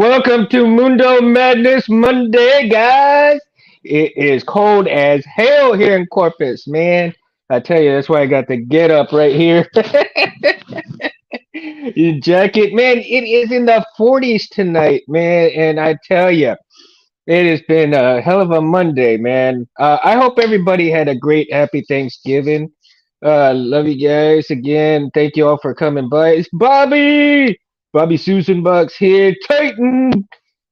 Welcome to Mundo Madness Monday, guys. It is cold as hell here in Corpus, man. I tell you, that's why I got the get up right here. Your jacket, man. It is in the 40s tonight, man. And I tell you, it has been a hell of a Monday, man. I hope everybody had a great, happy Thanksgiving. Love you guys again. Thank you all for coming by. It's Bobby Susan Bucks here. Titan.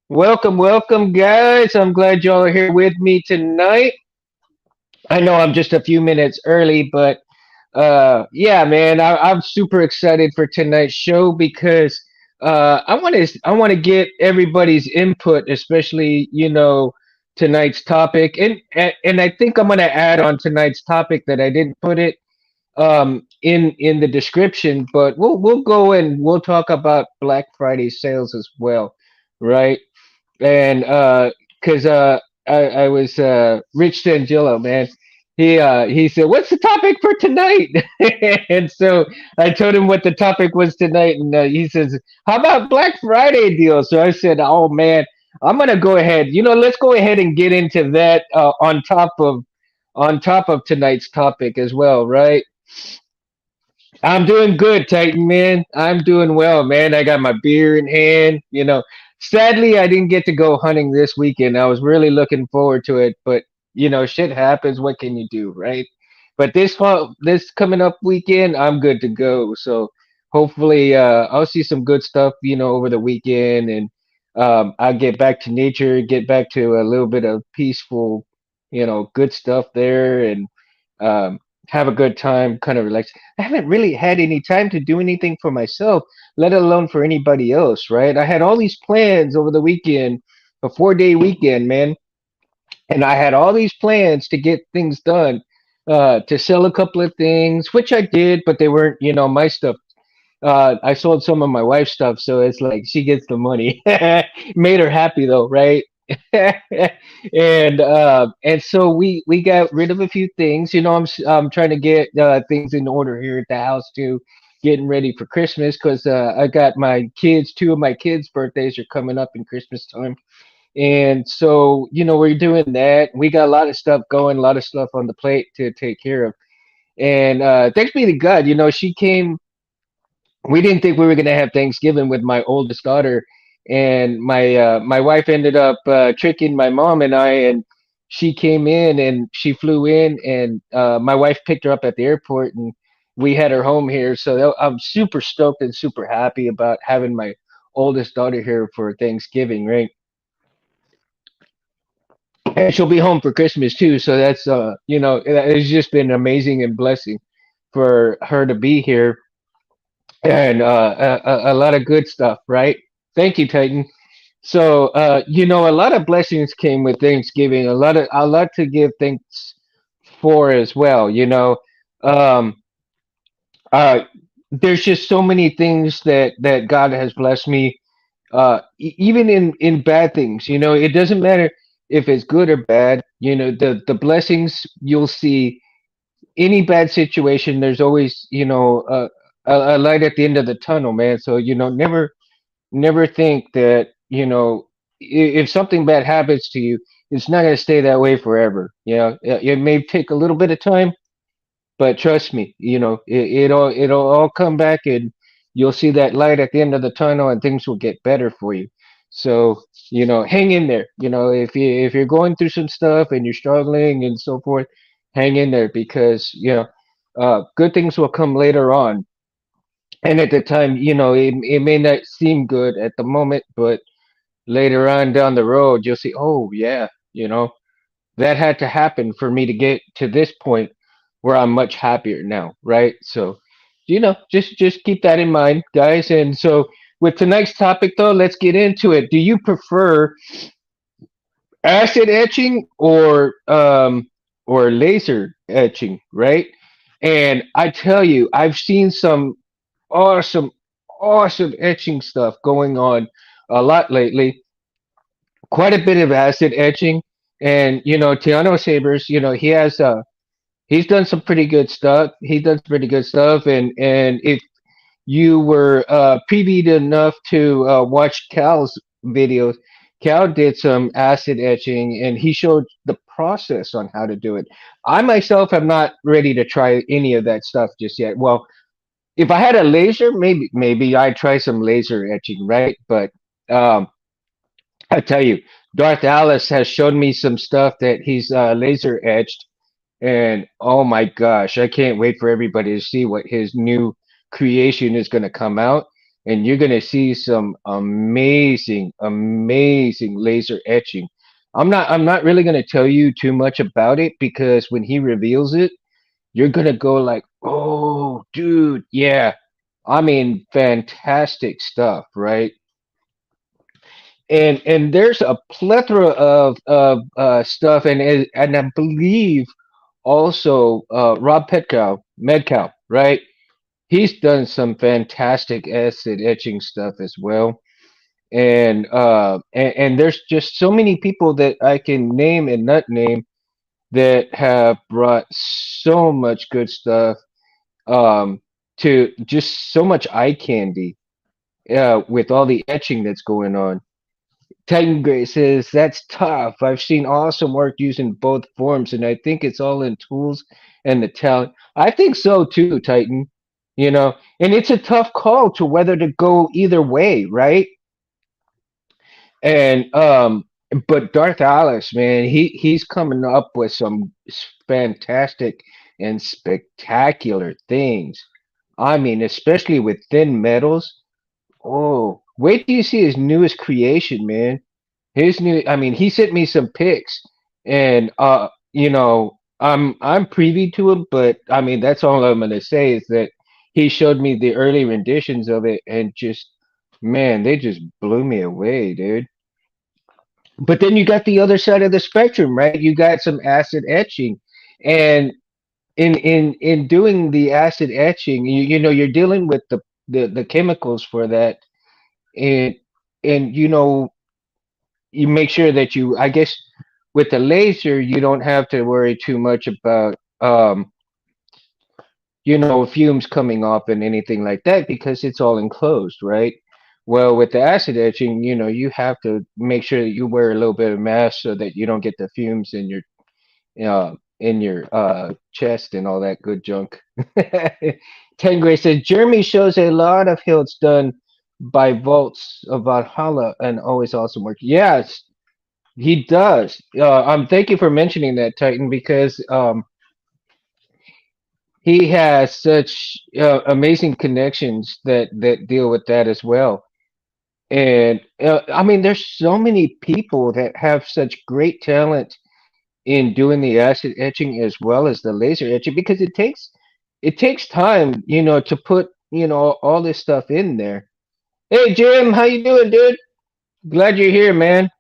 Welcome, welcome, guys. I'm glad y'all are here with me tonight. I know I'm just a few minutes early, but yeah, man, I'm super excited for tonight's show because I want to get everybody's input, especially tonight's topic, and I think I'm gonna add on tonight's topic that I didn't put it in the description, but we'll go and we'll talk about Black Friday sales as well, right? And because I was Rich Sangillo, man. He said, "What's the topic for tonight?" And so I told him what the topic was tonight, and he says, "How about Black Friday deal?" So I said, "Oh man, I'm gonna go ahead. Let's go ahead and get into that on top of tonight's topic as well, right?" I'm doing good, Titan man. I'm doing well, man. I got my beer in hand. Sadly, I didn't get to go hunting this weekend. I was really looking forward to it, but shit happens. What can you do, right? But this coming up weekend, I'm good to go. So hopefully, I'll see some good stuff, over the weekend, and I'll get back to nature, get back to a little bit of peaceful, good stuff there, and um, have a good time, kind of relax. I haven't really had any time to do anything for myself, let alone for anybody else, right? I had all these plans over the weekend, a 4-day weekend, man, and I had all these plans to get things done, to sell a couple of things, which I did, but they weren't, my stuff. I sold some of my wife's stuff, so it's like she gets the money. Made her happy though, right? And so we got rid of a few things. I'm trying to get things in order here at the house too, getting ready for Christmas because I got two of my kids' birthdays are coming up in Christmas time, and so we're doing that. We got a lot of stuff going, a lot of stuff on the plate to take care of, and thanks be to God, she came. We didn't think we were going to have Thanksgiving with my oldest daughter, and my wife ended up tricking my mom and I, and she came in and she flew in, and my wife picked her up at the airport, and we had her home here. So I'm super stoked and super happy about having my oldest daughter here for Thanksgiving, right? And she'll be home for Christmas too. So that's it's just been amazing and blessing for her to be here, and a lot of good stuff, right? Thank you, Titan. So, a lot of blessings came with Thanksgiving. A lot to give thanks for as well. Um, uh, there's just so many things that God has blessed me. Even in bad things, it doesn't matter if it's good or bad. The blessings you'll see any bad situation. There's always a light at the end of the tunnel, man. So never think that if something bad happens to you, it's not going to stay that way forever. It may take a little bit of time, but trust me, it'll all come back, and you'll see that light at the end of the tunnel, and things will get better for you. So hang in there. If you're going through some stuff and you're struggling and so forth, hang in there, because good things will come later on. And at the time, it may not seem good at the moment, but later on down the road, you'll see, oh yeah, that had to happen for me to get to this point where I'm much happier now, right? So, just keep that in mind, guys. And so, with tonight's topic, though, let's get into it. Do you prefer acid etching or laser etching, right? And I tell you, I've seen some awesome, awesome etching stuff going on a lot lately. Quite a bit of acid etching, and Tiano Sabers, he's done some pretty good stuff. He does pretty good stuff, and if you were previewed enough to watch Cal's videos, Cal did some acid etching, and he showed the process on how to do it. I myself am not ready to try any of that stuff just yet. Well, if I had a laser, maybe I'd try some laser etching, right? But um, I tell you, Darth Alice has shown me some stuff that he's laser etched, and oh my gosh, I can't wait for everybody to see what his new creation is going to come out. And you're going to see some amazing, amazing laser etching. I'm not really going to tell you too much about it because when he reveals it, you're going to go like, "Oh, dude, yeah." I mean, fantastic stuff, right? And there's a plethora of stuff, and I believe also Rob Metcalf, right? He's done some fantastic acid etching stuff as well, and there's just so many people that I can name and not name that have brought so much good stuff um, to just so much eye candy with all the etching that's going on. Titan Gray says that's tough. I've seen awesome work using both forms, and I think it's all in tools and the talent. I think so too, Titan. You know, and it's a tough call to whether to go either way, right? And but Darth Alice, man, he's coming up with some fantastic and spectacular things. I mean, especially with thin metals. Oh, wait till you see his newest creation, man. His new, I mean, he sent me some pics, and I'm privy to him, but I mean, that's all I'm gonna say is that he showed me the early renditions of it, and just man, they just blew me away, dude. But then you got the other side of the spectrum, right? You got some acid etching, and in doing the acid etching, you're dealing with the chemicals for that, and and you make sure that you, I guess, with the laser, you don't have to worry too much about, fumes coming off and anything like that because it's all enclosed, right? Well, with the acid etching, you have to make sure that you wear a little bit of mask so that you don't get the fumes in your chest and all that good junk. Tengray says Jeremy shows a lot of hilts done by Volts of Valhalla and always awesome work. Yes, he does. Thank you for mentioning that, Titan, because he has such amazing connections that deal with that as well. And I mean, there's so many people that have such great talent in doing the acid etching as well as the laser etching because it takes time, to put all this stuff in there. Hey, Jim, how you doing, dude? Glad you're here, man.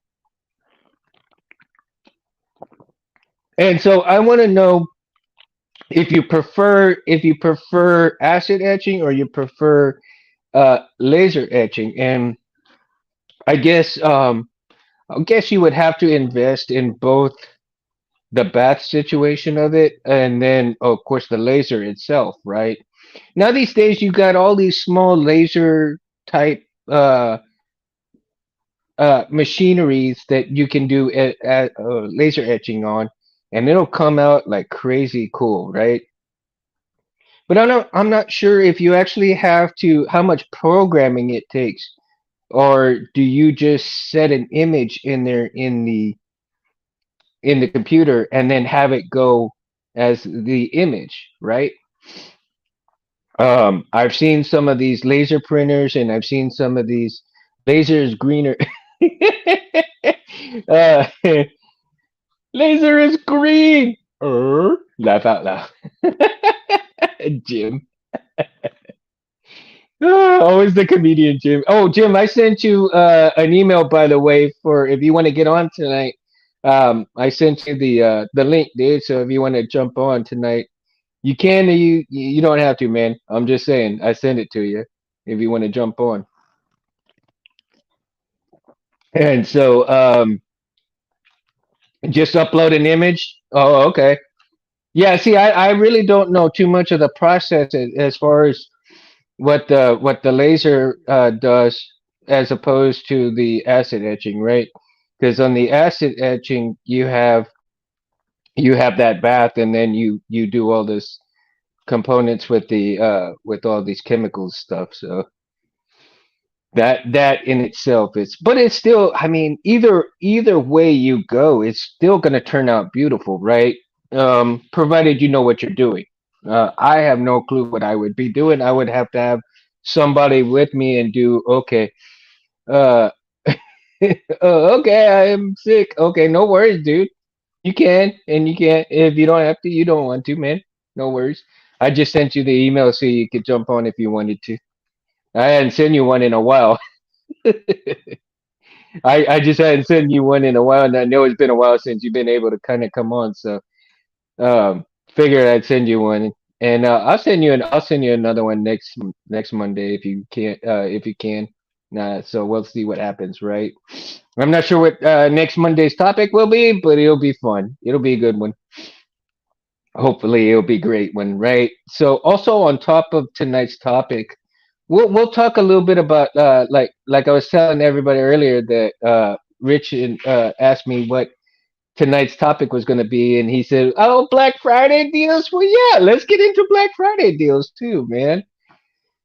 And so I want to know if you prefer acid etching or you prefer laser etching, and I guess you would have to invest in both the bath situation of it and then of course the laser itself, right? Now these days you got all these small laser type uh machineries that you can do laser etching on, and it'll come out like crazy cool, right? But I'm not sure if you actually have to how much programming it takes, or do you just set an image in there in the computer and then have it go as the image, right? I've seen some of these laser printers, and I've seen some of these lasers greener. uh, laser is green. Laugh out loud, Jim. Always the comedian, Jim. Oh, Jim, I sent you an email, by the way, for if you want to get on tonight. I sent you the link, dude. So if you want to jump on tonight, you can. You don't have to, man. I'm just saying. I sent it to you if you want to jump on. And so just upload an image. Oh, okay. Yeah. See, I really don't know too much of the process as far as what the laser does. as opposed to the acid etching, right? Because on the acid etching, you have that bath, and then you do all this components with the with all these chemicals stuff. So that in itself is, but it's still, I mean, either way you go, it's still going to turn out beautiful, right? Provided you know what you're doing. I have no clue what I would be doing. I would have to have somebody with me and do, okay, uh okay, I am sick. Okay, no worries, dude. You can, and you can. If you don't have to, you don't want to, man. No worries. I just sent you the email so you could jump on if you wanted to. I hadn't sent you one in a while. I just hadn't sent you one in a while, and I know it's been a while since you've been able to kind of come on. So figured I'd send you one, and I'll send you another one next Monday if you can. So we'll see what happens, right? I'm not sure what next Monday's topic will be, but it'll be fun. It'll be a good one. Hopefully, it'll be a great one, right? So also on top of tonight's topic, we'll talk a little bit about like I was telling everybody earlier that Rich asked me what tonight's topic was going to be, and he said, "Oh, Black Friday deals." Well, yeah, let's get into Black Friday deals too, man.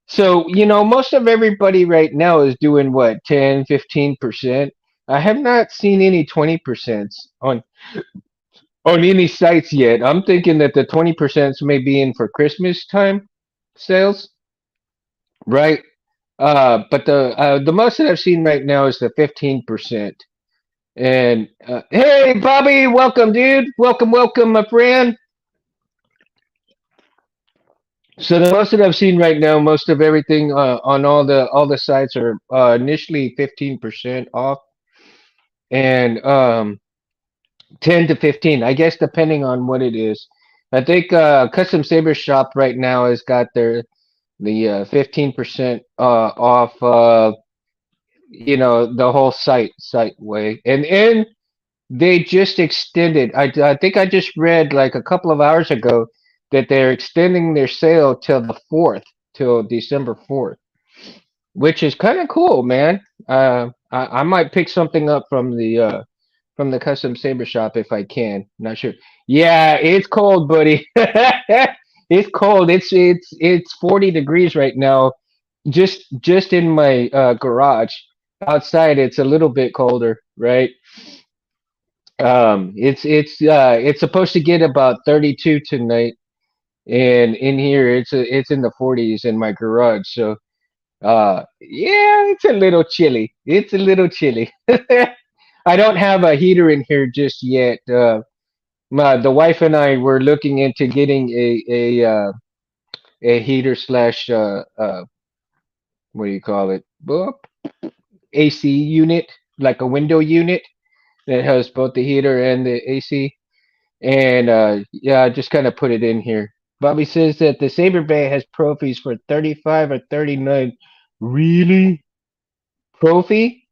So, most of everybody right now is doing what, 10, 15%. I have not seen any 20% on any sites yet. I'm thinking that the 20% may be in for Christmas time sales, right? But the most that I've seen right now is the 15%. And hey, Bobby, welcome, dude. Welcome, welcome, my friend. So the most that I've seen right now, most of everything on all the sites are initially 15% off, and 10 to 15, I guess, depending on what it is. I think Custom Saber Shop right now has got the 15% off. The whole site way, and they just extended. I think I just read like a couple of hours ago that they're extending their sale till the 4th, till December 4th, which is kind of cool, man. I might pick something up from the Custom Saber Shop if I can. Not sure. Yeah, it's cold, buddy. It's cold. It's 40 degrees right now. Just in my garage. Outside, it's a little bit colder, right? It's supposed to get about 32 tonight, and in here it's in the 40s in my garage. So yeah, it's a little chilly. It's a little chilly. I don't have a heater in here just yet. The wife and I were looking into getting a heater slash what do you call it? AC unit, like a window unit that has both the heater and the AC. And yeah, I just kind of put it in here. Bobby says that the Saber Bay has trophies for 35 or 39. Really? Trophy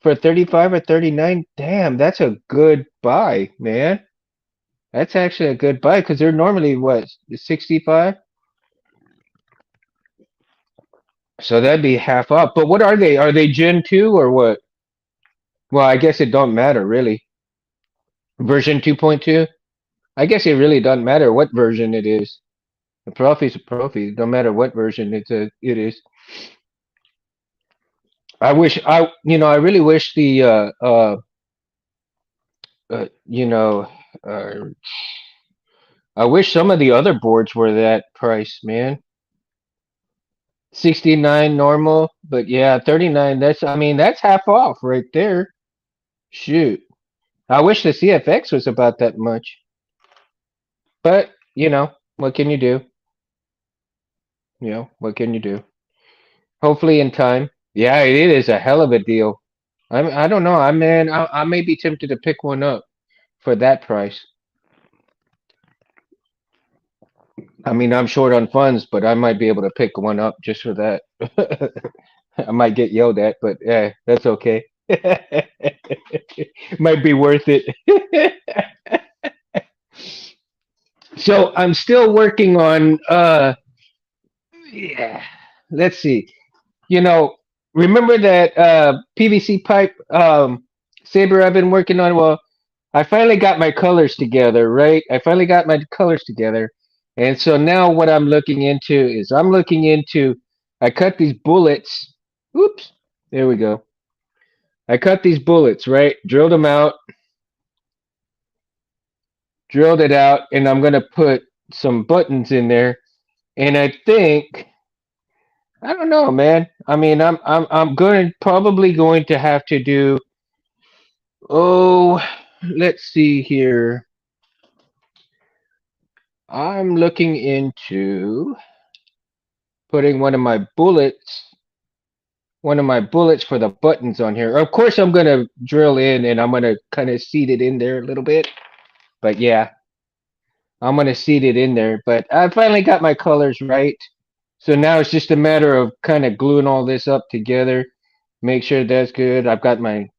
for 35 or 39? Damn, that's a good buy, man. That's actually a good buy because they're normally what, 65? So that'd be half up. But what are they? Are they Gen 2 or what? Well, I guess it don't matter really. Version 2.2? I guess it really doesn't matter what version it is. A profi's a profi. No matter what version it is. I really wish the you know, uh, I wish some of the other boards were that price, man. 69 normal, but yeah, 39. I mean, that's half off right there. Shoot. I wish the CFX was about that much, but what can you do? What can you do? Hopefully in time. Yeah, it is a hell of a deal. I don't know. I may be tempted to pick one up for that price. I mean, I'm short on funds, but I might be able to pick one up just for that. I might get yelled at, but yeah, that's okay. Might be worth it. So I'm still working on yeah, let's see. You know, remember that PVC pipe saber I've been working on? Well, I finally got my colors together, right? I finally got my colors together. And so now what I'm looking into is I cut these bullets. Oops. There we go. I cut these bullets, right? Drilled it out, and I'm gonna put some buttons in there. And I think I don't know, man. I mean, I'm going probably going to have to do. Oh, let's see here. I'm looking into putting one of my bullets for the buttons on here. Of course, I'm gonna drill in and I'm gonna kind of seed it in there a little bit. But yeah, I'm gonna seed it in there. But I finally got my colors right. So now it's just a matter of kind of gluing all this up together. Make sure that's good. I got my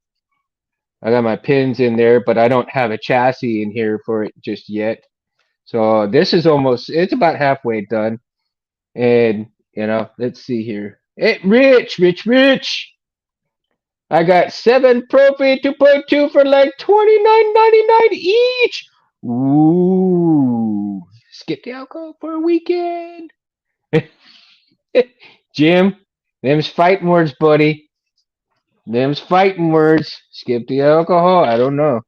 pins in there, but I don't have a chassis in here for it just yet. So this is it's about halfway done. And, let's see here. Hey, Rich. I got 7 Profi 2.2 for like 29.99 each. Ooh. Skip the alcohol for a weekend. Jim, them's fighting words, buddy. Them's fighting words. Skip the alcohol. I don't know.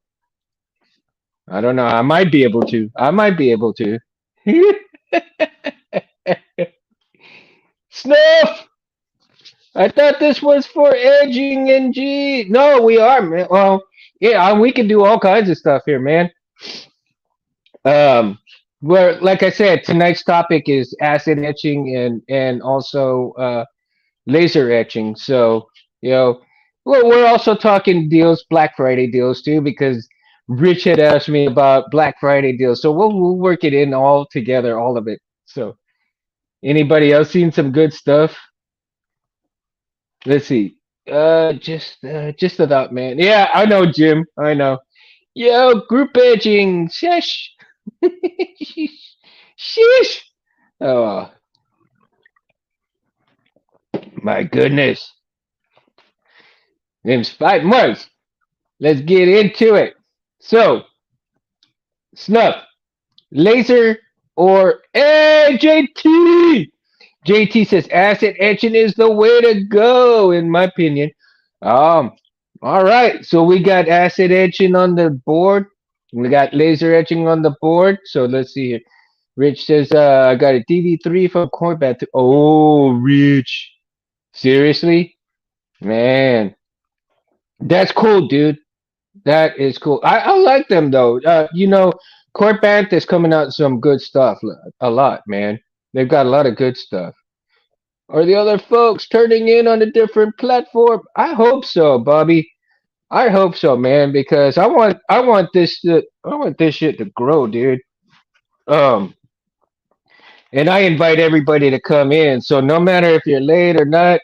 I don't know. I might be able to. Snuff! I thought this was for edging and G. No, we are, man. Well, yeah, we can do all kinds of stuff here, man. Um, where, like I said, tonight's topic is acid etching and also laser etching. So, you know, we're also talking deals, Black Friday deals too, because Rich had asked me about Black Friday deals. So we'll work it in all together, all of it. So, anybody else seen some good stuff? Let's see. Just about, man. Yeah, I know, Jim. I know. Yo, group edging. Shush. Sheesh. Oh my goodness. Them's 5 months. Let's get into it. So, snuff, laser, or JT. JT says acid etching is the way to go, in my opinion. Um, all right. So we got acid etching on the board. We got laser etching on the board. So let's see here. Rich says, I got a DV3 from Corbat. Oh, Rich. Seriously? Man, that's cool, dude. That is cool. I like them though. Court Band is coming out with some good stuff. A lot, man. They've got a lot of good stuff. Are the other folks turning in on a different platform? I hope so, Bobby. I hope so, man, because I want this shit to grow, dude. Um, and I invite everybody to come in. So no matter if you're late or not,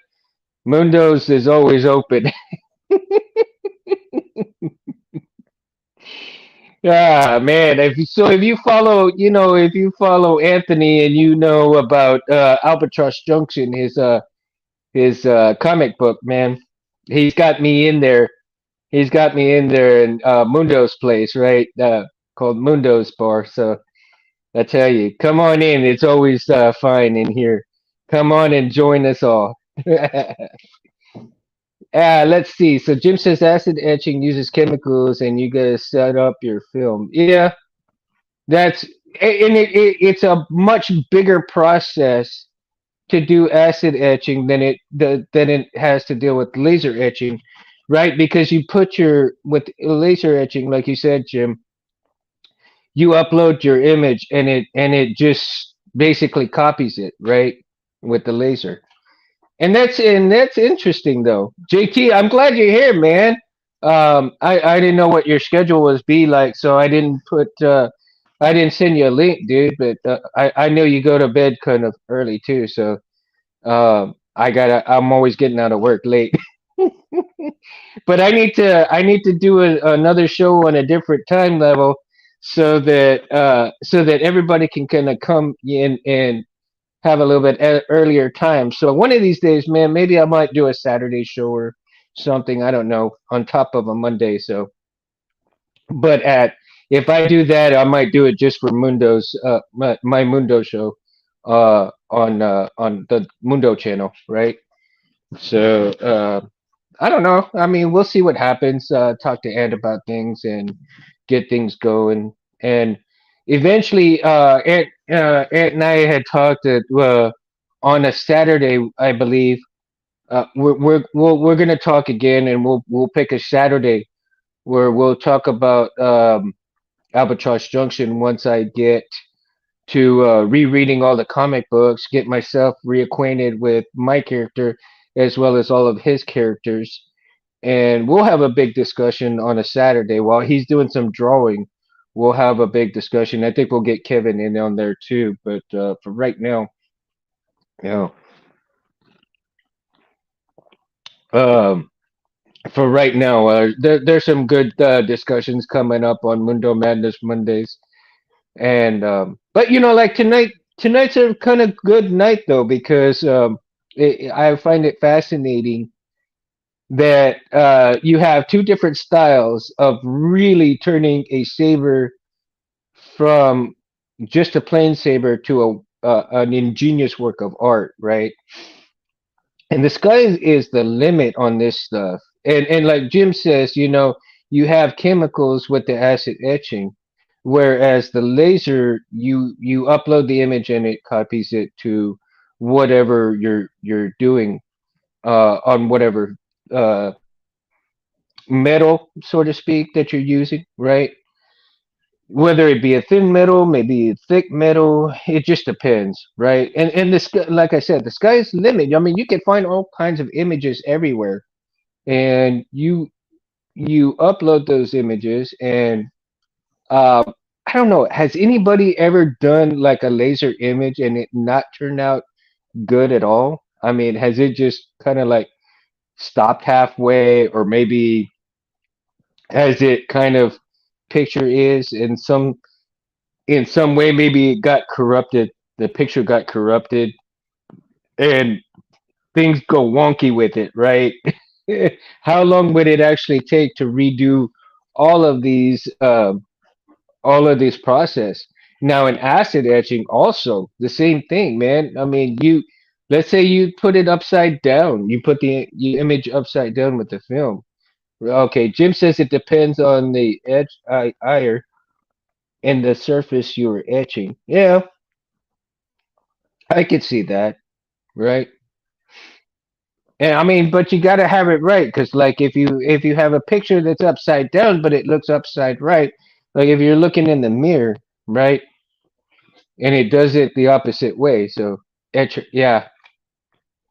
Mundo's is always open. Ah, man. If you follow Anthony and you know about Albatross Junction, his comic book, man, he's got me in there. He's got me in there in Mundo's place, right? Called Mundo's Bar. So I tell you, come on in. It's always fine in here. Come on and join us all. Let's see. So Jim says acid etching uses chemicals, and you gotta set up your film. Yeah, that's and it's a much bigger process to do acid etching than it has to deal with laser etching, right? Because you put your with laser etching, like you said, Jim, you upload your image and it just basically copies it, right, with the laser. And that's interesting though. JT, I'm glad you're here, man. I didn't know what your schedule was be like, so I didn't send you a link, dude. But I know you go to bed kind of early too, so I'm always getting out of work late. But I need to do another show on a different time level so that everybody can kind of come in and have a little bit earlier time. So one of these days, man, maybe I might do a Saturday show or something. I don't know, on top of a Monday. So, but at if I do that, I might do it just for Mundo's my Mundo show on the Mundo channel, right? So I don't know. I mean, we'll see what happens. Talk to Ant about things and get things going. And eventually, Ant and I had talked that on a Saturday, I believe. We're gonna talk again, and we'll pick a Saturday where we'll talk about Albatross Junction once I get to rereading all the comic books, get myself reacquainted with my character as well as all of his characters, and we'll have a big discussion on a Saturday while he's doing some drawing. We'll have a big discussion. I think we'll get Kevin in on there too. But for right now, you know, um, for right now, there's some good discussions coming up on Mundo Madness Mondays. And but like tonight's a kind of good night though because I find it fascinating that you have two different styles of really turning a saber from just a plain saber to a an ingenious work of art, right? And the sky is the limit on this stuff. And like Jim says, you have chemicals with the acid etching, whereas the laser, you upload the image and it copies it to whatever you're doing on whatever uh, metal, so to speak, that you're using, right? Whether it be a thin metal, maybe a thick metal, it just depends, right? And the sky, like I said, the sky's the limit. I mean, you can find all kinds of images everywhere, and you upload those images, and uh, I don't know, has anybody ever done like a laser image and it not turned out good at all? I mean, has it just kind of like stopped halfway, or maybe has it kind of picture is in some way maybe it got corrupted, the picture got corrupted, and things go wonky with it, right? How long would it actually take to redo all of these all of this process? Now in acid etching also the same thing, man. I mean, let's say you put it upside down, you put the image upside down with the film. Okay, Jim says it depends on the edge ire and the surface you were etching. Yeah, I could see that, right? And I mean, but you got to have it right because, like, if you have a picture that's upside down, but it looks upside right, like if you're looking in the mirror, right, and it does it the opposite way. So, yeah,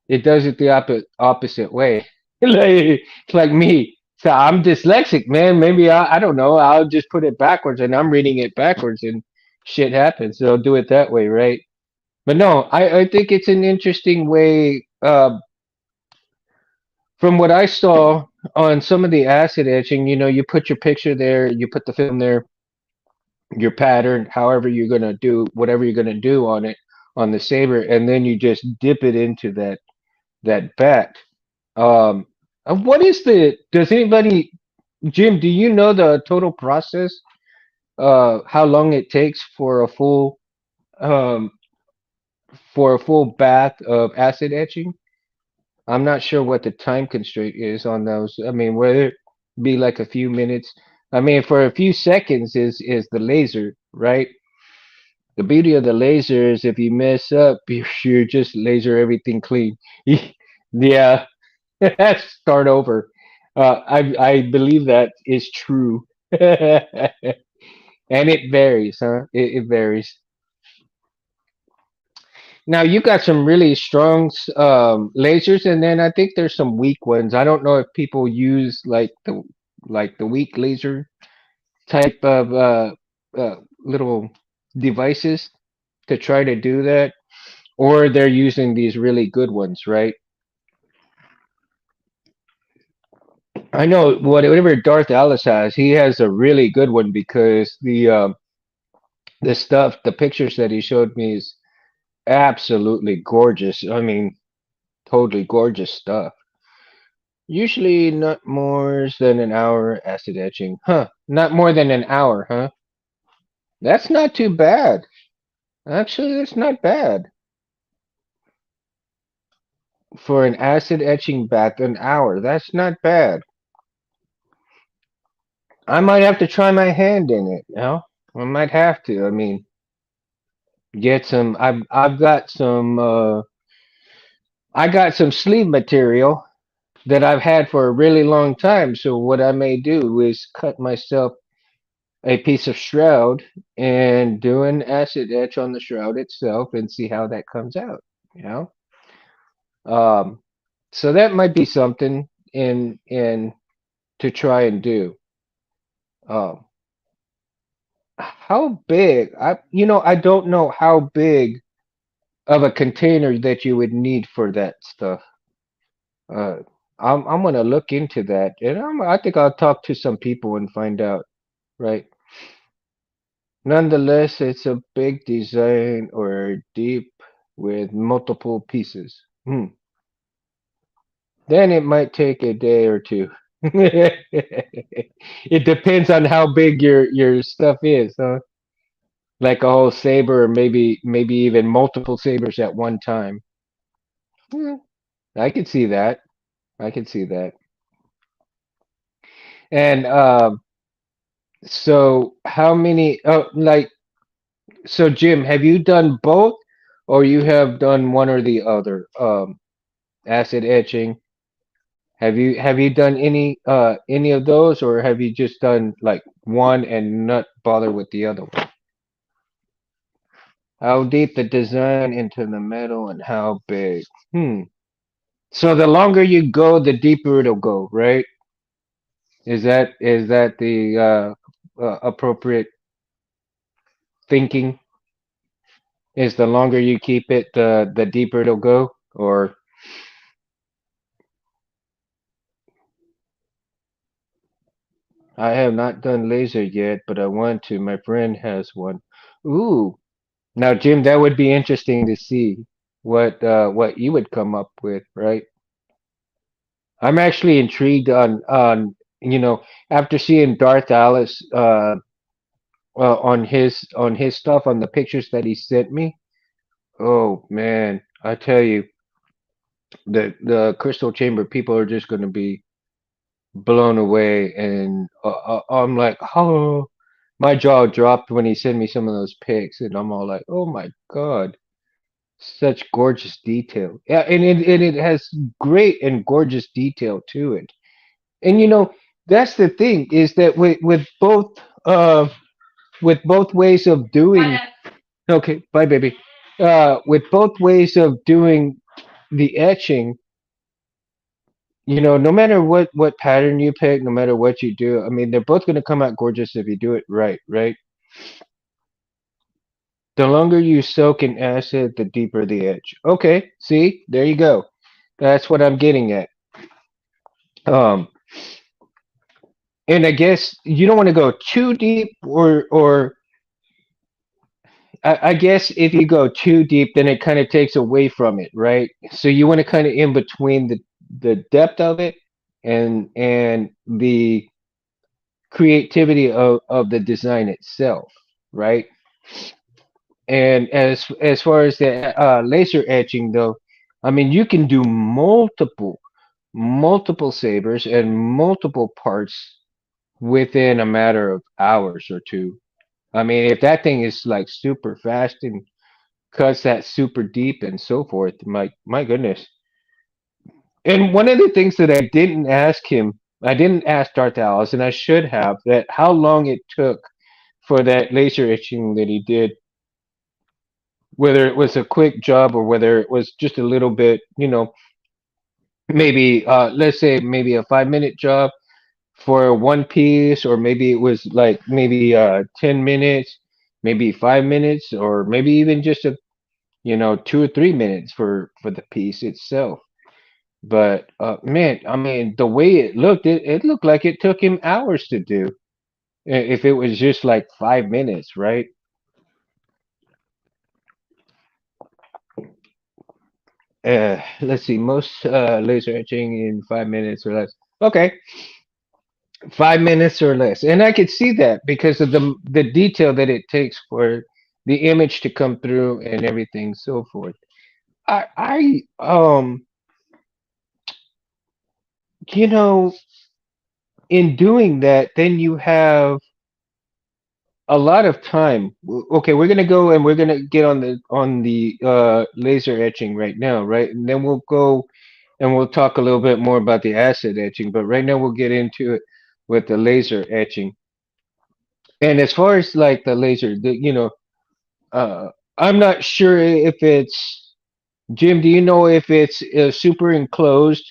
it does it the opposite way. Like me. So I'm dyslexic, man. Maybe I don't know. I'll just put it backwards, and I'm reading it backwards, and shit happens. So I'll do it that way, right? But no, I think it's an interesting way. From what I saw on some of the acid etching, you put your picture there, you put the film there, your pattern, however you're gonna do whatever you're gonna do on it on the saber, and then you just dip it into that bat. Um, what is the? Does anybody, Jim? Do you know the total process? How long it takes um for a full bath of acid etching? I'm not sure what the time constraint is on those. I mean, whether it be like a few minutes. I mean, for a few seconds is the laser, right? The beauty of the laser is if you mess up, you just laser everything clean. Yeah, start over. I believe that is true, and it varies, huh? It varies. Now you got some really strong lasers, and then I think there's some weak ones. I don't know if people use like the weak laser type of little devices to try to do that, or they're using these really good ones, right? I know whatever Darth Alice has, he has a really good one because the stuff, the pictures that he showed me Absolutely gorgeous. I mean, totally gorgeous stuff. Usually not more than an hour acid etching. Huh. Not more than an hour, huh? That's not too bad. Actually, that's not bad. For an acid etching bath, an hour. That's not bad. I might have to try my hand in it, you know? I might have to. I mean, get some I've got some I got some sleeve material that I've had for a really long time. So what I may do is cut myself a piece of shroud and do an acid etch on the shroud itself and see how that comes out, you know? Um, so that might be something in to try and do. Um, how big? I don't know how big of a container that you would need for that stuff. Uh, I'm gonna look into that, and I think I'll talk to some people and find out. Right. Nonetheless, it's a big design or deep with multiple pieces. Then it might take a day or two. It depends on how big your stuff is, huh? Like a whole saber, or maybe even multiple sabers at one time. Hmm, I could see that. I could see that. And so how many? Oh, like so, Jim, have you done both, or you have done one or the other? Acid etching. Have you done any of those, or have you just done like one and not bother with the other one? How deep the design into the metal and how big? Hmm. So the longer you go, the deeper it'll go, right? Is that the appropriate thinking? Is the longer you keep it, the deeper it'll go? Or I have not done laser yet, but I want to. My friend has one. Ooh. Now, Jim, that would be interesting to see what you would come up with, right? I'm actually intrigued after seeing Darth Alice on his stuff on the pictures that he sent me. Oh man, I tell you, the crystal chamber people are just going to be blown away, and I'm like, oh, my jaw dropped when he sent me some of those pics, and I'm all like, oh my God, such gorgeous detail. Yeah, and it has great and gorgeous detail to it. And that's the thing is that with both ways of doing. Okay, bye, baby. With both ways of doing the etching, no matter what pattern you pick, no matter what you do, I mean, they're both going to come out gorgeous if you do it right, right? The longer you soak in acid, the deeper the etch. Okay, see, there you go. That's what I'm getting at. Um, and I guess you don't want to go too deep, or I guess if you go too deep, then it kind of takes away from it, right? So you want to kind of in between the depth of it and the creativity of the design itself, right? And as far as the laser etching, though, I mean, you can do multiple sabers and multiple parts within a matter of hours or two. I mean, if that thing is like super fast and cuts that super deep and so forth, my goodness. And one of the things that I didn't ask Darth Alice, and I should have, that how long it took for that laser etching that he did, whether it was a quick job or whether it was just a little bit, maybe let's say maybe a 5 minute job for one piece, or maybe it was like maybe 10 minutes, maybe 5 minutes, or maybe even just 2 or 3 minutes for the piece itself. But man, I mean, the way it looked like it took him hours to do. If it was just like 5 minutes, right? let's see, most laser etching in 5 minutes or less. Okay, 5 minutes or less, and I could see that because of the detail that it takes for the image to come through and everything so forth. I you know, in doing that, then you have a lot of time. Okay, we're gonna go and we're gonna get on the laser etching right now, right? And then we'll go and we'll talk a little bit more about the acid etching. But right now we'll get into it with the laser etching. And as far as like the laser, uh, I'm not sure if it's Jim. Do you know if it's super enclosed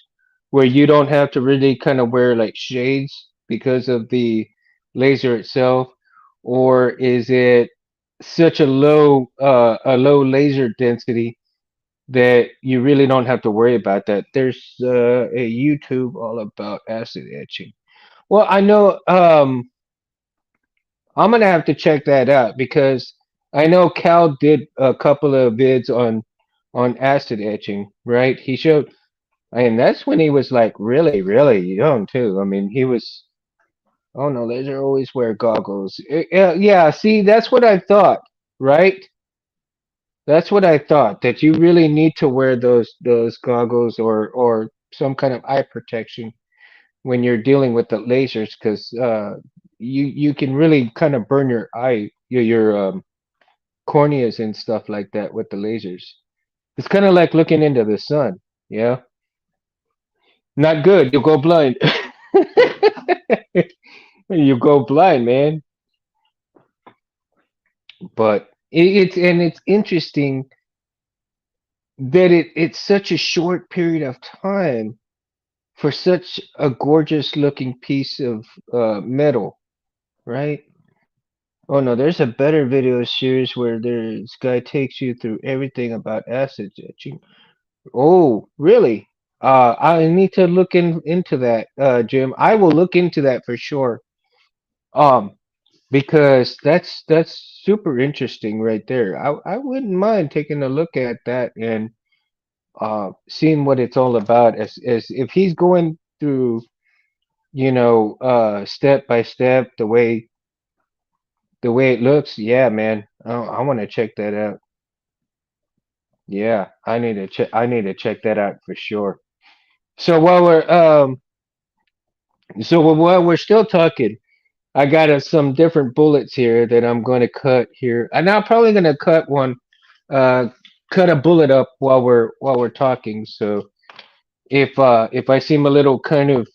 where you don't have to really kind of wear like shades because of the laser itself, or is it such a low laser density that you really don't have to worry about that? There's a YouTube all about acid etching. Well, I know I'm gonna have to check that out because I know Cal did a couple of vids on acid etching, right? He showed, and that's when he was like really, really young too. I mean, he was. Oh no, laser always wear goggles. Yeah, see, that's what I thought, right? That's what I thought, that you really need to wear those goggles or some kind of eye protection when you're dealing with the lasers because you can really kind of burn your eye your corneas and stuff like that with the lasers. It's kind of like looking into the sun. Yeah, not good. You'll go blind. You go blind, man. But it's interesting that it's such a short period of time for such a gorgeous looking piece of metal, right? Oh no, there's a better video series where this guy takes you through everything about acid etching. Oh, really? I need to look into that, Jim. I will look into that for sure. Um, because that's super interesting right there. I wouldn't mind taking a look at that and seeing what it's all about. As if he's going through, step by step, the way it looks. Yeah, man. I want to check that out. Yeah, I need to check. I need to check that out for sure. So while we're still talking, I got some different bullets here that I'm going to cut here, and I'm probably going to uh, cut a bullet up while we're talking. So if I seem a little kind of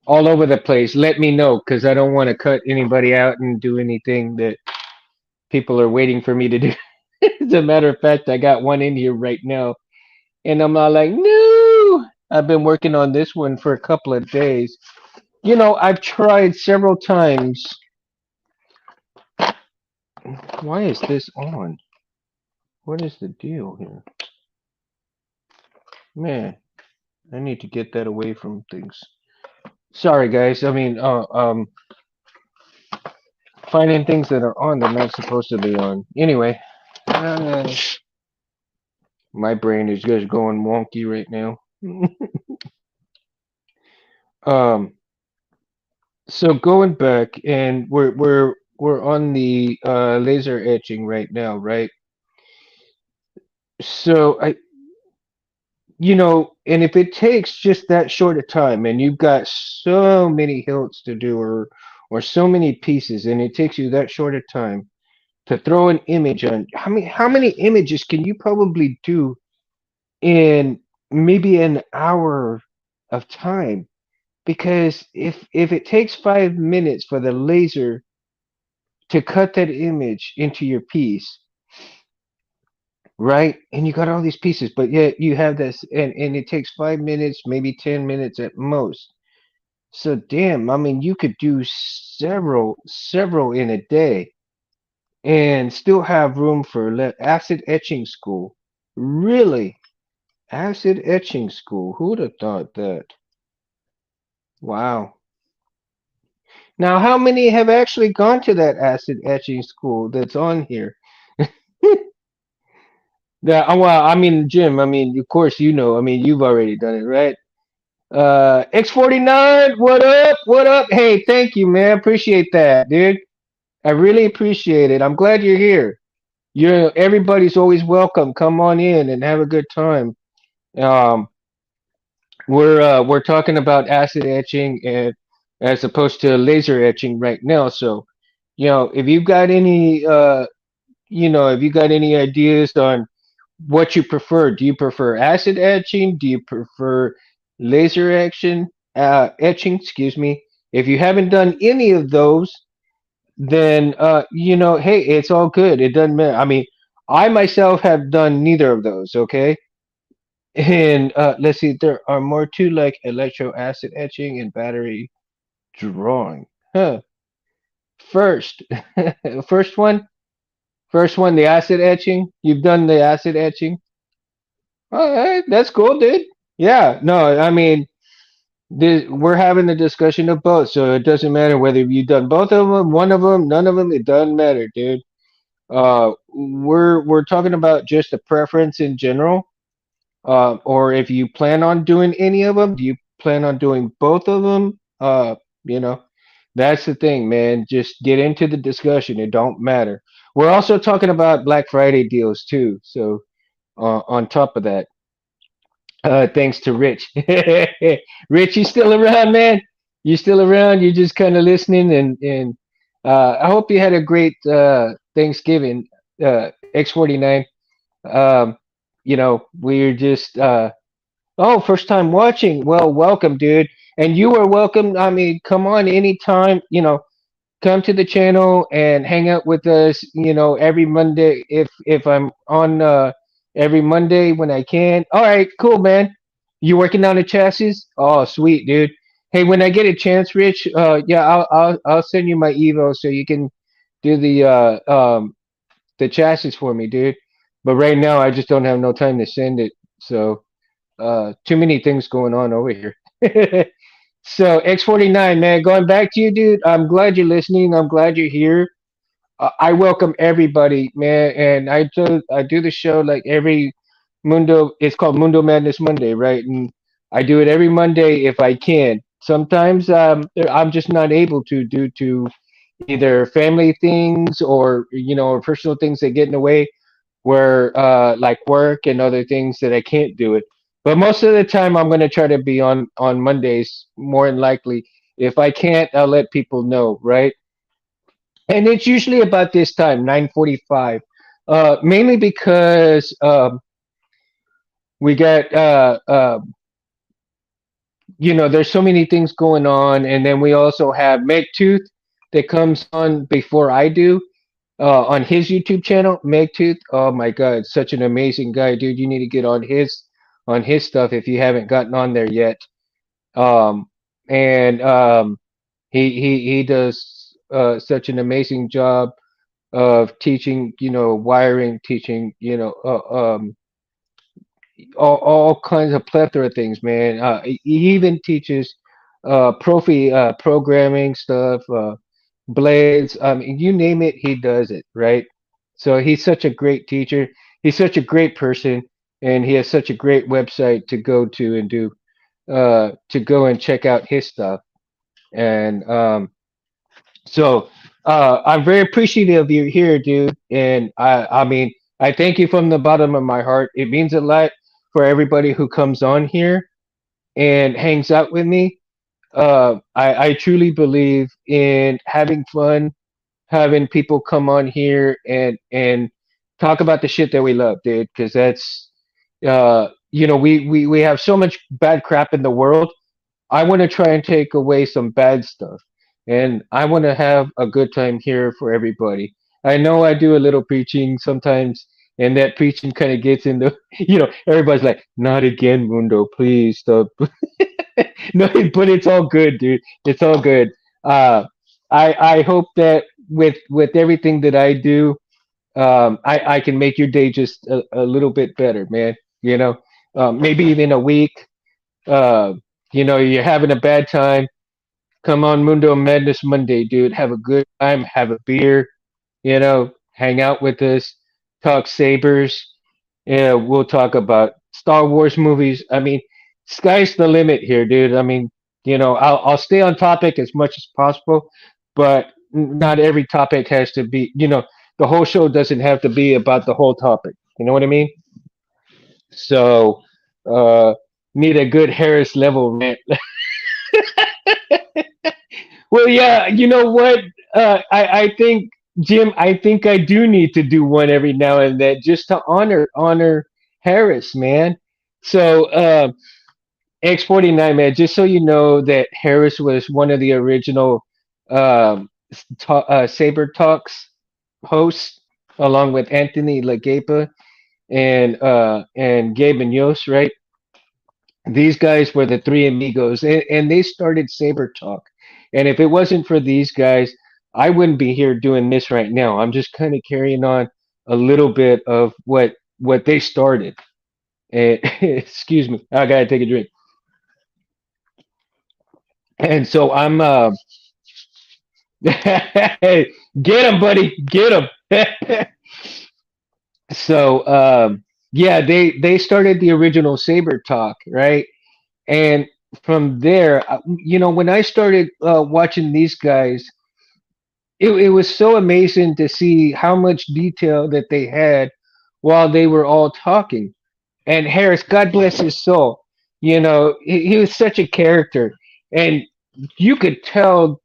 all over the place, let me know because I don't want to cut anybody out and do anything that people are waiting for me to do. As a matter of fact, I got one in here right now, and I'm not like, no. I've been working on this one for a couple of days. I've tried several times. Why is this on? What is the deal here? Man, I need to get that away from things. Sorry, guys. I mean, finding things that are on that are not supposed to be on. Anyway, uh, my brain is just going wonky right now. um, so going back, and we're on the laser etching right now, right? So and if it takes just that short a time, and you've got so many hilts to do, or so many pieces, and it takes you that short a time to throw an image on, how many images can you probably do in maybe an hour of time? Because if it takes 5 minutes for the laser to cut that image into your piece, right? And you got all these pieces, but yet you have this, and it takes 5 minutes, maybe 10 minutes at most. So damn, I mean, you could do several in a day and still have room for acid etching school. Really? Acid etching school. Who'd have thought that? Wow. Now, how many have actually gone to that acid etching school that's on here? Yeah, well, I mean, Jim, I mean, of course, you know, I mean, you've already done it, right? X49, what up? What up? Hey, thank you, man. Appreciate that, dude. I really appreciate it. I'm glad you're here. Everybody's always welcome. Come on in and have a good time. Um, we're talking about acid etching and as opposed to laser etching right now. So, if you've got any if you got any ideas on what you prefer. Do you prefer acid etching? Do you prefer laser etching? Excuse me. If you haven't done any of those, then hey, it's all good. It doesn't matter. I mean, I myself have done neither of those. Okay, and let's see, there are more too, like electro acid etching and battery drawing. Huh. First, first one, first one, the acid etching. You've done the acid etching. All right, that's cool, dude. Yeah, no, I mean, we're having a discussion of both, so it doesn't matter whether you've done both of them, one of them, none of them. It doesn't matter, dude. We're talking about just a preference in general, or if you plan on doing any of them. Do you plan on doing both of them? You know, that's the thing, man. Just get into the discussion. It don't matter. We're also talking about Black Friday deals too. So on top of that. Thanks to Rich. Rich, you still around, man? You still around? You're just kind of listening, and I hope you had a great Thanksgiving. X49. Um, we're just first time watching. Well, welcome, dude, and you are welcome. I mean, come on anytime. Come to the channel and hang out with us, every Monday if I'm on every Monday when I can. All right, cool, man. You working on the chassis? Oh, sweet, dude. Hey, when I get a chance, Rich, yeah, I'll send you my Evo so you can do the chassis for me, dude. But right now I just don't have no time to send it. So, too many things going on over here. So X49, man, going back to you, dude. I'm glad you're listening. I'm glad you're here. I welcome everybody, man, and I do the show like every Mundo. It's called Mundo Madness Monday, right? And I do it every Monday if I can. Sometimes I'm just not able to due to either family things or or personal things that get in the way where like work and other things that I can't do it. But most of the time, I'm gonna try to be on Mondays more than likely. If I can't, I'll let people know, right? And it's usually about this time, 9:45, mainly because we got there's so many things going on, and then we also have Meg Tooth that comes on before I do on his YouTube channel, Megtooth. Oh my God, such an amazing guy, dude. You need to get on his stuff if you haven't gotten on there yet. And he does such an amazing job of teaching, wiring, teaching, all kinds of plethora of things, man. He even teaches profi programming stuff, blades. I mean, you name it, he does it, right? So he's such a great teacher. He's such a great person, and he has such a great website to go to and to go and check out his stuff. And so I'm very appreciative of you here, dude. And I mean, I thank you from the bottom of my heart. It means a lot for everybody who comes on here and hangs out with me. I truly believe in having fun, having people come on here and talk about the shit that we love, dude. Because that's we have so much bad crap in the world. I want to try and take away some bad stuff, and I want to have a good time here for everybody. I know I do a little preaching sometimes, and that preaching kind of gets into, everybody's like, "Not again, Mundo, please stop." No, but it's all good, dude. It's all good. Uh, I hope that with everything that I do, I can make your day just a little bit better, man. Maybe even a week. Uh, you're having a bad time. Come on, Mundo Madness Monday, dude. Have a good time. Have a beer. Hang out with us. Talk sabers. Yeah, we'll talk about Star Wars movies. I mean, sky's the limit here, dude. I mean, I'll stay on topic as much as possible, but not every topic has to be. The whole show doesn't have to be about the whole topic. You know what I mean? So, uh, need a good Harris level rant. Well, yeah, you know what? I think Jim, I think I do need to do one every now and then just to honor Harris, man. So X49, man. Just so you know that Harris was one of the original Saber Talks hosts, along with Anthony Lagapa and Gabe and Yost, right? These guys were the three amigos, and they started Saber Talk. And if it wasn't for these guys, I wouldn't be here doing this right now. I'm just kind of carrying on a little bit of what they started. And excuse me, I gotta take a drink. And so I'm get him, buddy, get him. So yeah, they started the original Saber Talk, right? And from there, when I started watching these guys, it was so amazing to see how much detail that they had while they were all talking. And Harris, God bless his soul, he was such a character, and you could tell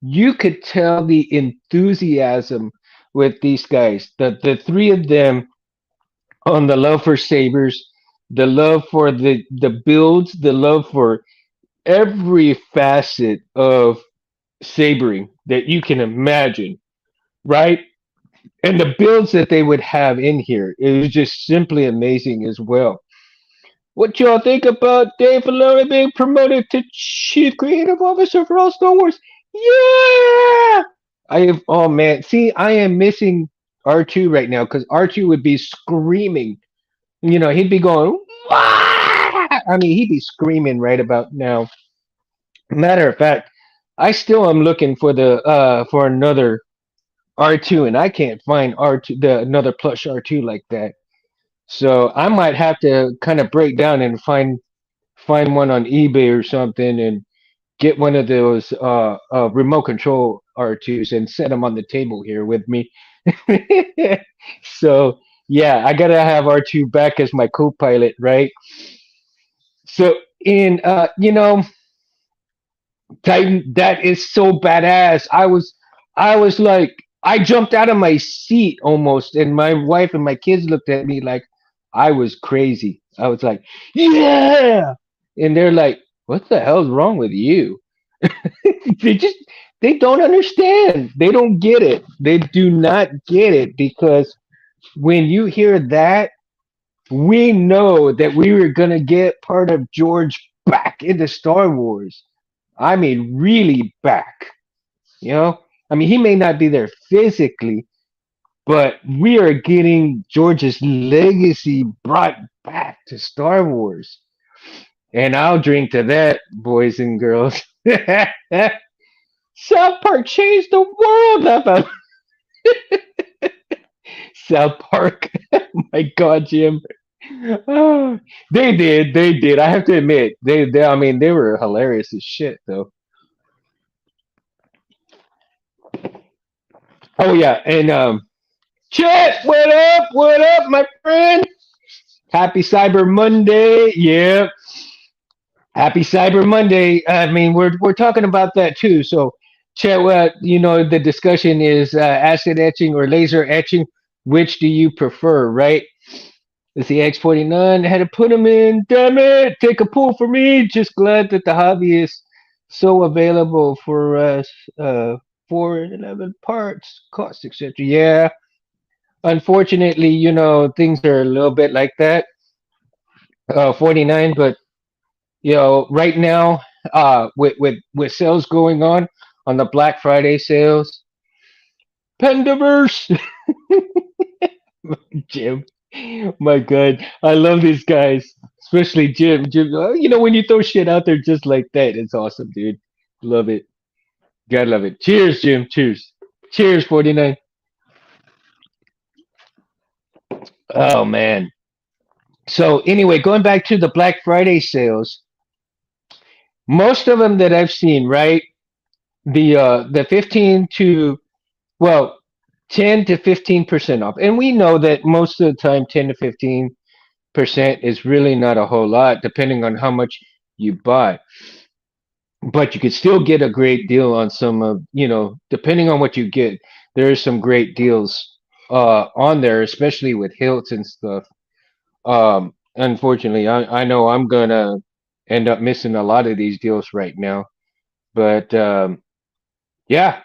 you could tell the enthusiasm with these guys. The three of them on the love for sabers, the love for the builds, the love for every facet of sabering that you can imagine, right? And the builds that they would have in here, it was just simply amazing as well. What y'all think about Dave Filoni being promoted to Chief Creative Officer for all Star Wars? Yeah! Oh man, see, I am missing R2 right now because R2 would be screaming. He'd be going, "Wah!" I mean, he'd be screaming right about now. Matter of fact, I still am looking for another R2, and I can't find R2 another plush R2 like that. So I might have to kind of break down and find one on eBay or something and get one of those remote control R2s and set them on the table here with me. So yeah, I gotta have R2 back as my co-pilot, right? So in Titan, that is so badass. I was like, I jumped out of my seat almost, and my wife and my kids looked at me like I was crazy. I was like, yeah, and they're like, what the hell's wrong with you? they just they don't understand. They don't get it. They do not get it because when you hear that, we know that we were gonna get part of George back into Star Wars. I mean, really back. You know, I mean, he may not be there physically, but we are getting George's legacy brought back to Star Wars. And I'll drink to that, boys and girls. South Park changed the world. How about South Park? My God, Jim. Oh, they did. I have to admit, I mean, they were hilarious as shit, though. Oh yeah, and Chet, what up, my friend? Happy Cyber Monday. Yeah, happy Cyber Monday. I mean, we're talking about that too. So, Chet, the discussion is acid etching or laser etching. Which do you prefer, right? It's the X49. Had to put them in. Damn it! Take a pull for me. Just glad that the hobby is so available for us. 411 parts, cost, etc. Yeah, unfortunately, things are a little bit like that. 49, but right now, with sales going on the Black Friday sales, Pendiverse, Jim. My God, I love these guys, especially Jim. Jim, when you throw shit out there just like that, it's awesome, dude. Love it. God love it. Cheers, Jim. Cheers. Cheers, 49. Oh man. So anyway, going back to the Black Friday sales, most of them that I've seen, right? The 15 to, well, 10 to 15% off. And we know that most of the time 10 to 15% is really not a whole lot depending on how much you buy. But you could still get a great deal on some of, depending on what you get, there's some great deals on there, especially with hilts and stuff. Unfortunately, I know I'm gonna end up missing a lot of these deals right now. But yeah,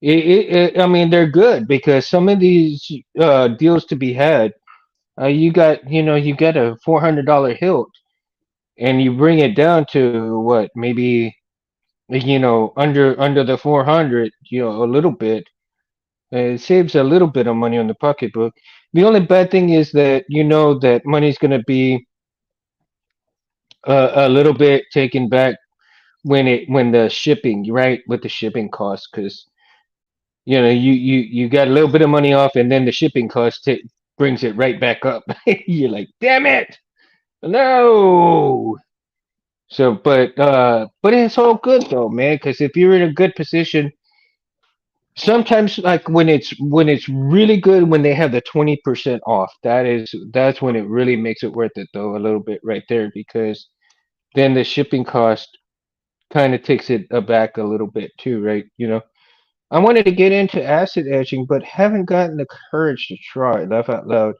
I mean, they're good because some of these deals to be had, you got a $400 hilt, and you bring it down to what, maybe, under the 400, a little bit. It saves a little bit of money on the pocketbook. The only bad thing is that you know that money's going to be a little bit taken back when the shipping, right, with the shipping costs, because you got a little bit of money off, and then the shipping cost brings it right back up. You're like, damn it, no. So, but it's all good though, man, because if you're in a good position, sometimes like when it's really good, when they have the 20% off, that's when it really makes it worth it though, a little bit right there, because then the shipping cost kind of takes it aback a little bit too, right? I wanted to get into acid etching, but haven't gotten the courage to try. Laugh out loud.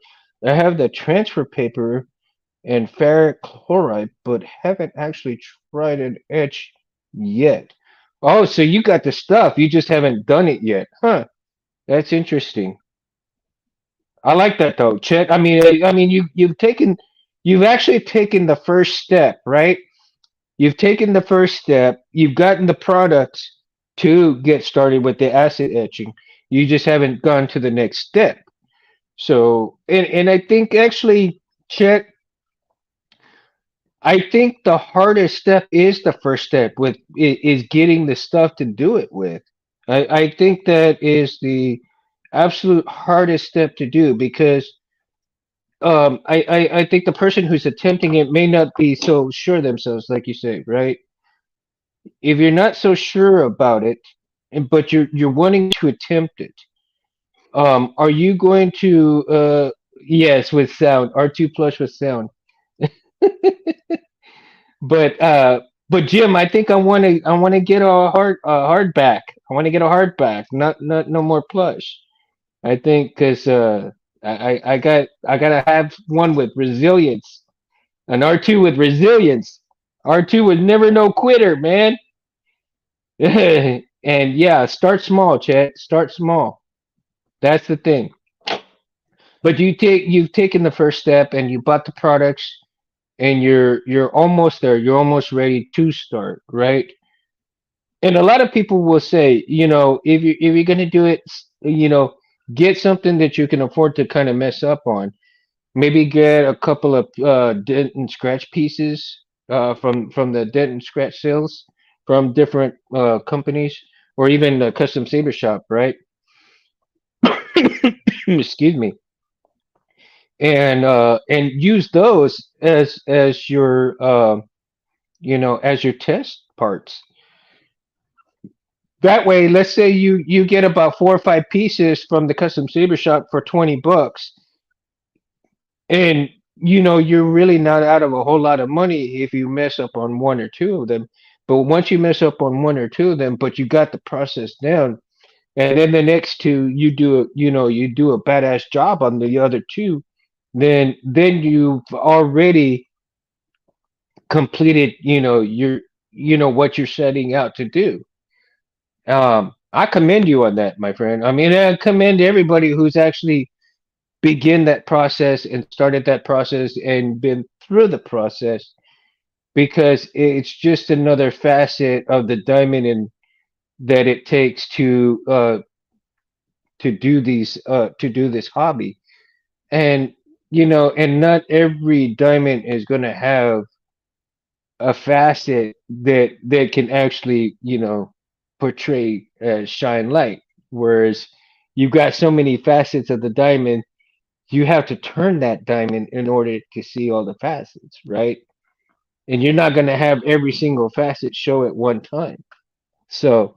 I have the transfer paper and ferric chloride, but haven't actually tried an etch yet. Oh, so you got the stuff, you just haven't done it yet, huh? That's interesting. I like that though, Chet. I mean, you've actually taken the first step, right? You've taken the first step. You've gotten the products to get started with the acid etching. You just haven't gone to the next step. So, and I think actually, Chet, I think the hardest step is the first step is getting the stuff to do it with. I think that is the absolute hardest step to do because I think the person who's attempting it may not be so sure themselves, like you say, right? If you're not so sure about it, but you're wanting to attempt it, are you going to yes, with sound, R2 plus with sound. But Jim, I think I want to get a hardback. I want to get a hardback, not no more plush. I think because I gotta have one with resilience, an R2 with resilience. R2 was never no quitter, man. And yeah, start small, Chad. Start small. That's the thing. But you've taken the first step and you bought the products and you're almost there. You're almost ready to start, right? And a lot of people will say, if you're gonna do it, get something that you can afford to kind of mess up on. Maybe get a couple of dent and scratch pieces from the dent and scratch sales from different companies, or even a custom saber shop, right? Excuse me. And use those as your as your test parts. That way, let's say you get about 4 or 5 pieces from the custom saber shop for $20, and you're really not out of a whole lot of money if you mess up on one or two of them. But once you mess up on one or two of them, but you got the process down, and then the next two you do a badass job on the other two, then you've already completed what you're setting out to do. I commend you on that, my friend. I mean, I commend everybody who's actually begin that process and started that process and been through the process, because it's just another facet of the diamond and that it takes to do this hobby. And and not every diamond is going to have a facet that can actually portray shine light, whereas you've got so many facets of the diamond you have to turn that diamond in order to see all the facets, right? And you're not going to have every single facet show at one time. So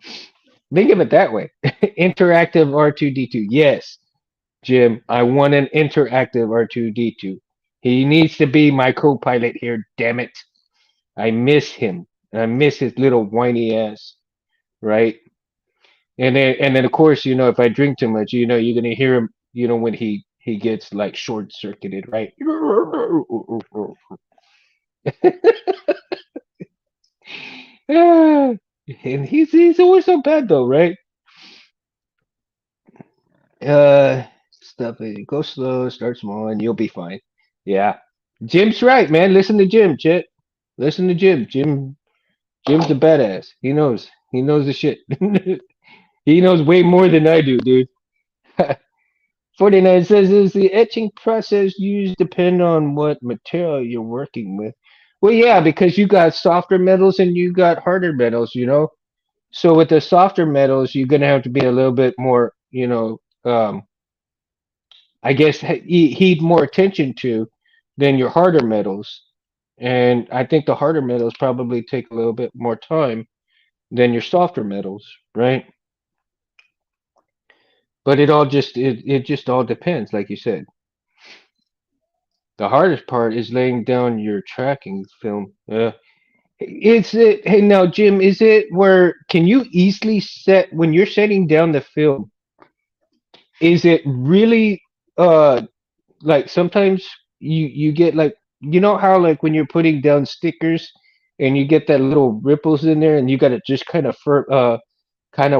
think of it that way. Interactive R2D2. Yes, Jim, I want an interactive R2D2. He needs to be my co-pilot here, damn it. I miss him. I miss his little whiny ass, right? And then of course, if I drink too much, you're gonna hear him, when he gets like short circuited, right? Ah, and he's always so bad though, right? Stuff it. Go slow, start small, and you'll be fine. Yeah, Jim's right, man. Listen to Jim, Chit. Listen to Jim. Jim's a badass. He knows. He knows the shit. He knows way more than I do, dude. 49 says, is the etching process used depend on what material you're working with? Well, yeah, because you got softer metals and you got harder metals. So with the softer metals, you're gonna have to be a little bit more, I guess heed more attention to than your harder metals. And I think the harder metals probably take a little bit more time than your softer metals, right? But it just all depends, like you said. The hardest part is laying down your tracking film. It's it. Hey, now, Jim, is it where can you easily set when you're setting down the film? Is it really like sometimes you get like how like when you're putting down stickers and you get that little ripples in there and you got to just kind of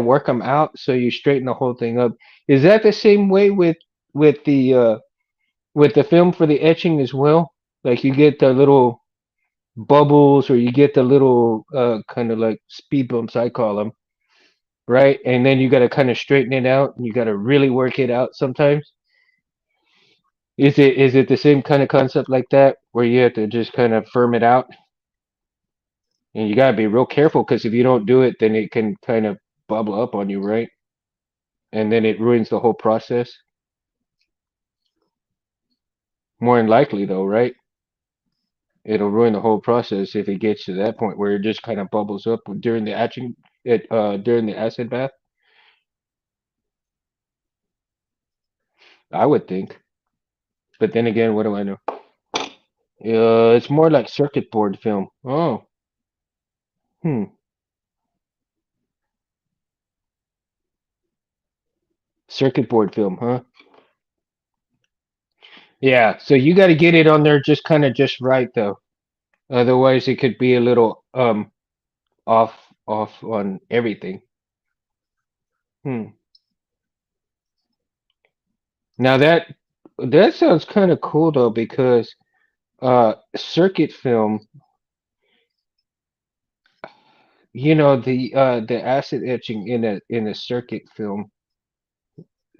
work them out so you straighten the whole thing up. Is that the same way with the uh with the film for the etching as well? Like you get the little bubbles or you get the little kind of like speed bumps I call them, right? And then you got to kind of straighten it out and you got to really work it out sometimes. Is it the same kind of concept like that where you have to just kind of firm it out and you got to be real careful because if you don't do it then it can kind of bubble up on you, right? And then it ruins the whole process. More than likely though, right? It'll ruin the whole process if it gets to that point where it just kind of bubbles up during the etching during the acid bath. I would think. But then again, what do I know? It's more like circuit board film. Oh, hmm. Circuit board film, huh? Yeah, so you got to get it on there just right though. Otherwise, it could be a little off off on everything. Hmm. Now that sounds kind of cool though because circuit film, the acid etching in a circuit film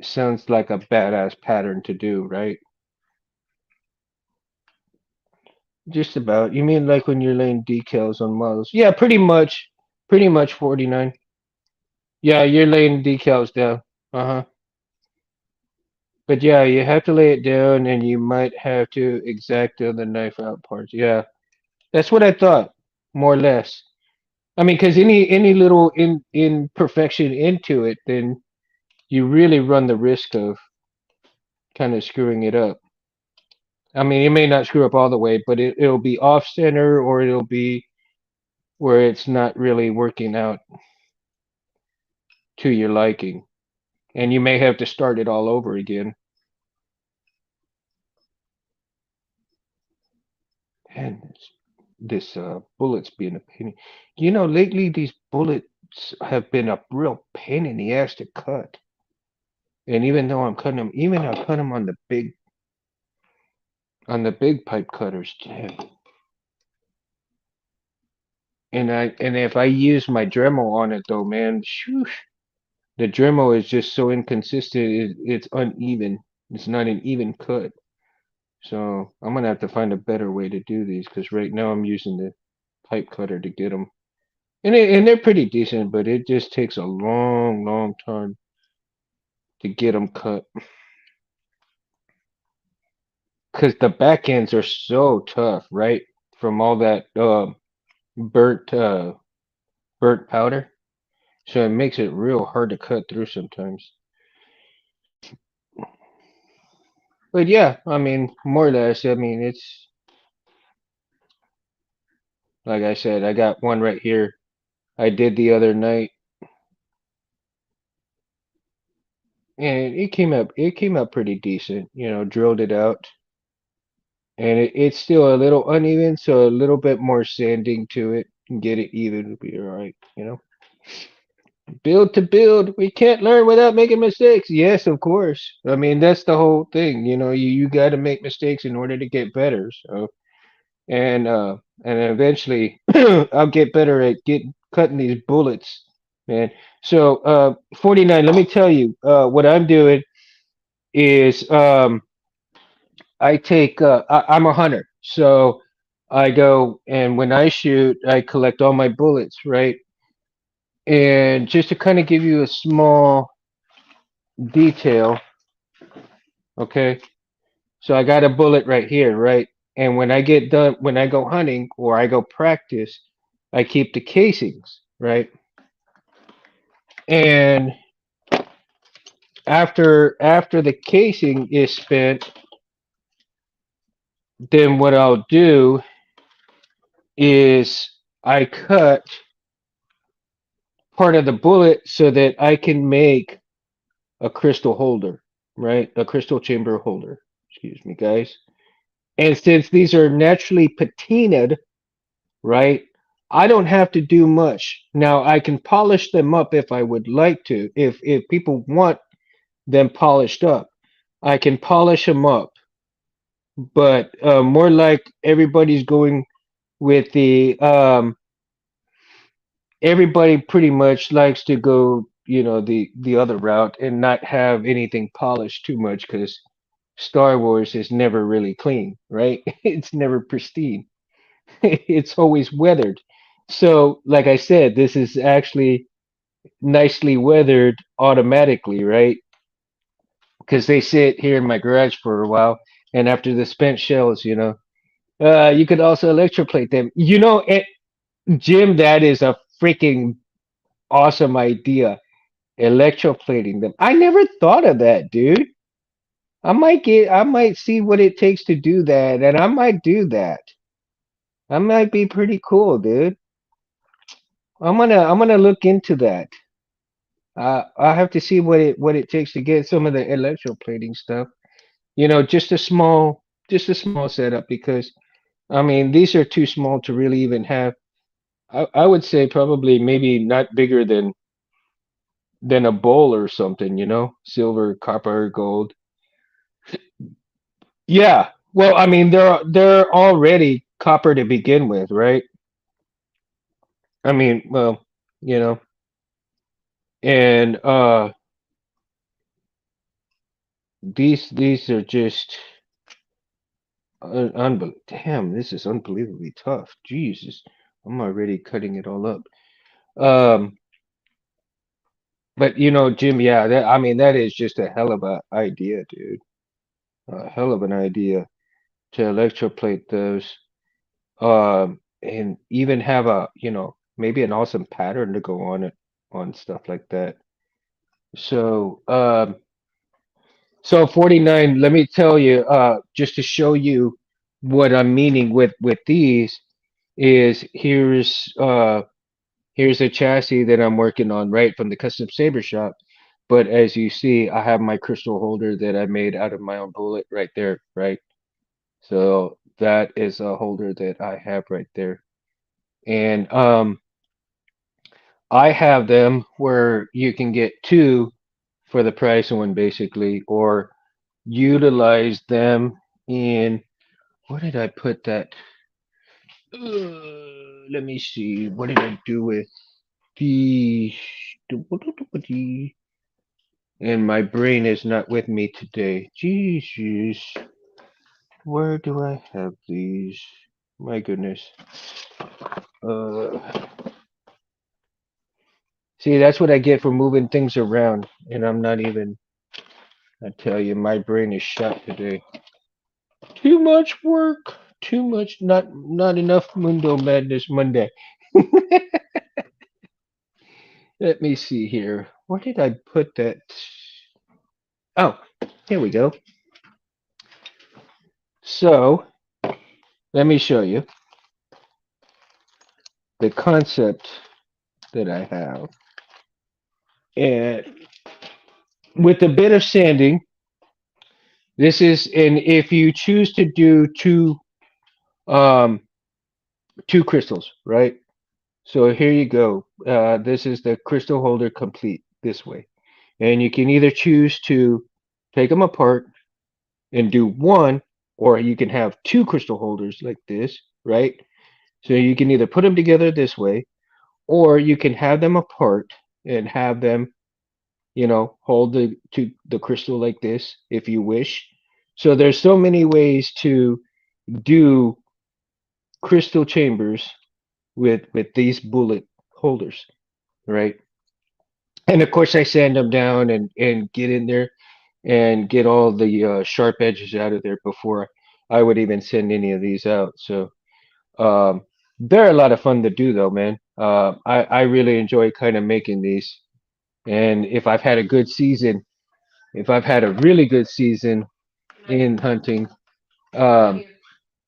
sounds like a badass pattern to do, right? Just about. You mean like when you're laying decals on models? Yeah, pretty much 49. Yeah, you're laying decals down. Uh-huh. But yeah, you have to lay it down and you might have to exacto the knife out parts. Yeah, that's what I thought, more or less. I mean, because any little imperfection into it, then you really run the risk of kind of screwing it up. I mean, it may not screw up all the way, but it'll be off center or it'll be where it's not really working out to your liking. And you may have to start it all over again. And this bullet's being a pain. Lately these bullets have been a real pain in the ass to cut. And even though I'm cutting them, even I cut them on the big pipe cutters, damn. And if I use my Dremel on it though, man, shoo, the Dremel is just so inconsistent. It's uneven. It's not an even cut. So I'm gonna have to find a better way to do these because right now I'm using the pipe cutter to get them, and they're pretty decent, but it just takes a long, long time to get them cut. because the back ends are so tough, right? From all that burnt burnt powder, so it makes it real hard to cut through sometimes. But yeah, I mean, more or less, I mean, it's like I said, I got one right here. I did the other night, and it came up pretty decent. Drilled it out, and it's still a little uneven, so a little bit more sanding to it and get it even would be all right. Build to build, we can't learn without making mistakes. Yes, of course. I mean, that's the whole thing. You got to make mistakes in order to get better. So, and eventually, I'll get better at getting cutting these bullets, man. So, 49. Let me tell you, what I'm doing is, I'm a hunter, so I go and when I shoot, I collect all my bullets, right? And just to kind of give you a small detail, okay? So I got a bullet right here, right? And when I get done, when I go hunting or I go practice, I keep the casings, right? And after the casing is spent, then what I'll do is I cut part of the bullet so that I can make a crystal holder, right? A crystal chamber holder. Excuse me, guys. And since these are naturally patinaed, right? I don't have to do much. Now I can polish them up if I would like to. If people want them polished up, I can polish them up. But more like everybody's going with everybody pretty much likes to go, the other route and not have anything polished too much because Star Wars is never really clean, right? It's never pristine. It's always weathered. So, like I said, this is actually nicely weathered automatically, right? Because they sit here in my garage for a while, and after the spent shells, you could also electroplate them. Jim, that is a freaking awesome idea. Electroplating them. I never thought of that, dude. I might see what it takes to do that, and I might do that. I might be pretty cool, dude. I'm gonna look into that. I have to see what it takes to get some of the electroplating stuff. Just a small setup because I mean these are too small to really even have. I would say probably maybe not bigger than a bowl or something. Silver, copper, gold. Yeah. Well, I mean they're already copper to begin with, right? I mean, well, you know, and these are just damn, this is unbelievably tough. Jesus, I'm already cutting it all up. Um, but Jim, yeah, I mean, that is just a hell of a idea, dude. A hell of an idea to electroplate those. And even have maybe an awesome pattern to go on it on stuff like that. So, so 49, let me tell you, just to show you what I'm meaning with these is here's a chassis that I'm working on right from the custom saber shop. But as you see, I have my crystal holder that I made out of my own bullet right there, right? So that is a holder that I have right there. And I have them where you can get two for the price of one basically, or utilize them in what did I put that? Let me see. What did I do with the and my brain is not with me today. Jesus, where do I have these? My goodness. Uh, See, that's what I get for moving things around, and I'm not even. I tell you, my brain is shot today. Too much work. Too much. Not enough Mundo Madness Monday. Let me see here. Where did I put that? Oh, here we go. So let me show you the concept that I have. And with a bit of sanding, this is, and if you choose to do um, two crystals, right? So here you go. This is the crystal holder complete this way. And you can either choose to take them apart and do one, or you can have two crystal holders like this, right? So you can either put them together this way, or you can have them apart and have them, hold the crystal like this if you wish. So there's so many ways to do crystal chambers with these bullet holders, right? And of course, I sand them down and get in there and get all the sharp edges out of there before I would even send any of these out. So they're a lot of fun to do, though, man. I really enjoy kind of making these. And if I've had a really good season in hunting, um,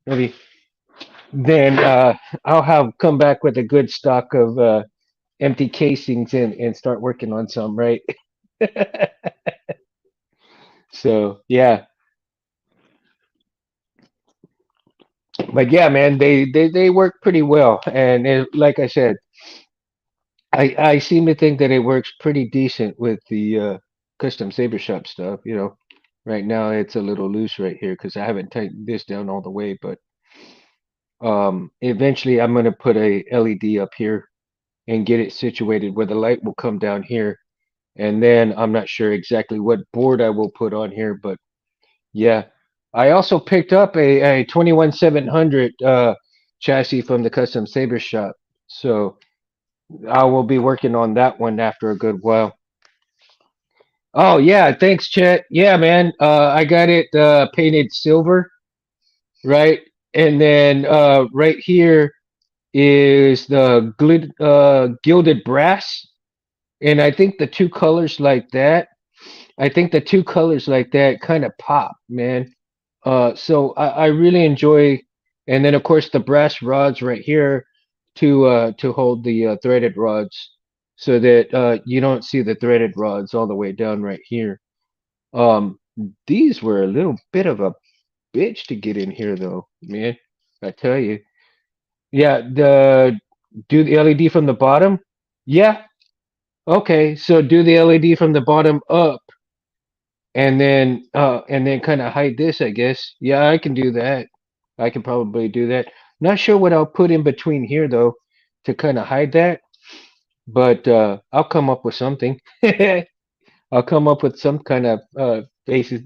maybe then I'll have come back with a good stock of empty casings and start working on some, right? So yeah, but yeah, man, they work pretty well, and like I said, I seem to think that it works pretty decent with the custom saber shop stuff. Right now it's a little loose right here because I haven't tightened this down all the way, but eventually I'm gonna put a LED up here and get it situated where the light will come down here, and then I'm not sure exactly what board I will put on here, but yeah. I also picked up a 21700 chassis from the custom saber shop. So I will be working on that one after a good while. Oh yeah, thanks, Chet. Yeah, man. I got it painted silver, right? And then right here is the gilded brass. And I think the two colors like that kind of pop, man. So I really enjoy, and then of course the brass rods right here to hold the threaded rods, so that you don't see the threaded rods all the way down right here. Um, these were a little bit of a bitch to get in here though, man. I tell you. Yeah, the do the LED from the bottom. Yeah. Okay. So do the LED from the bottom up, and then kind of hide this, I guess. Yeah, I can do that. I can probably do that. Not sure what I'll put in between here though to kind of hide that, but I'll come up with something. I'll come up with some kind of basis,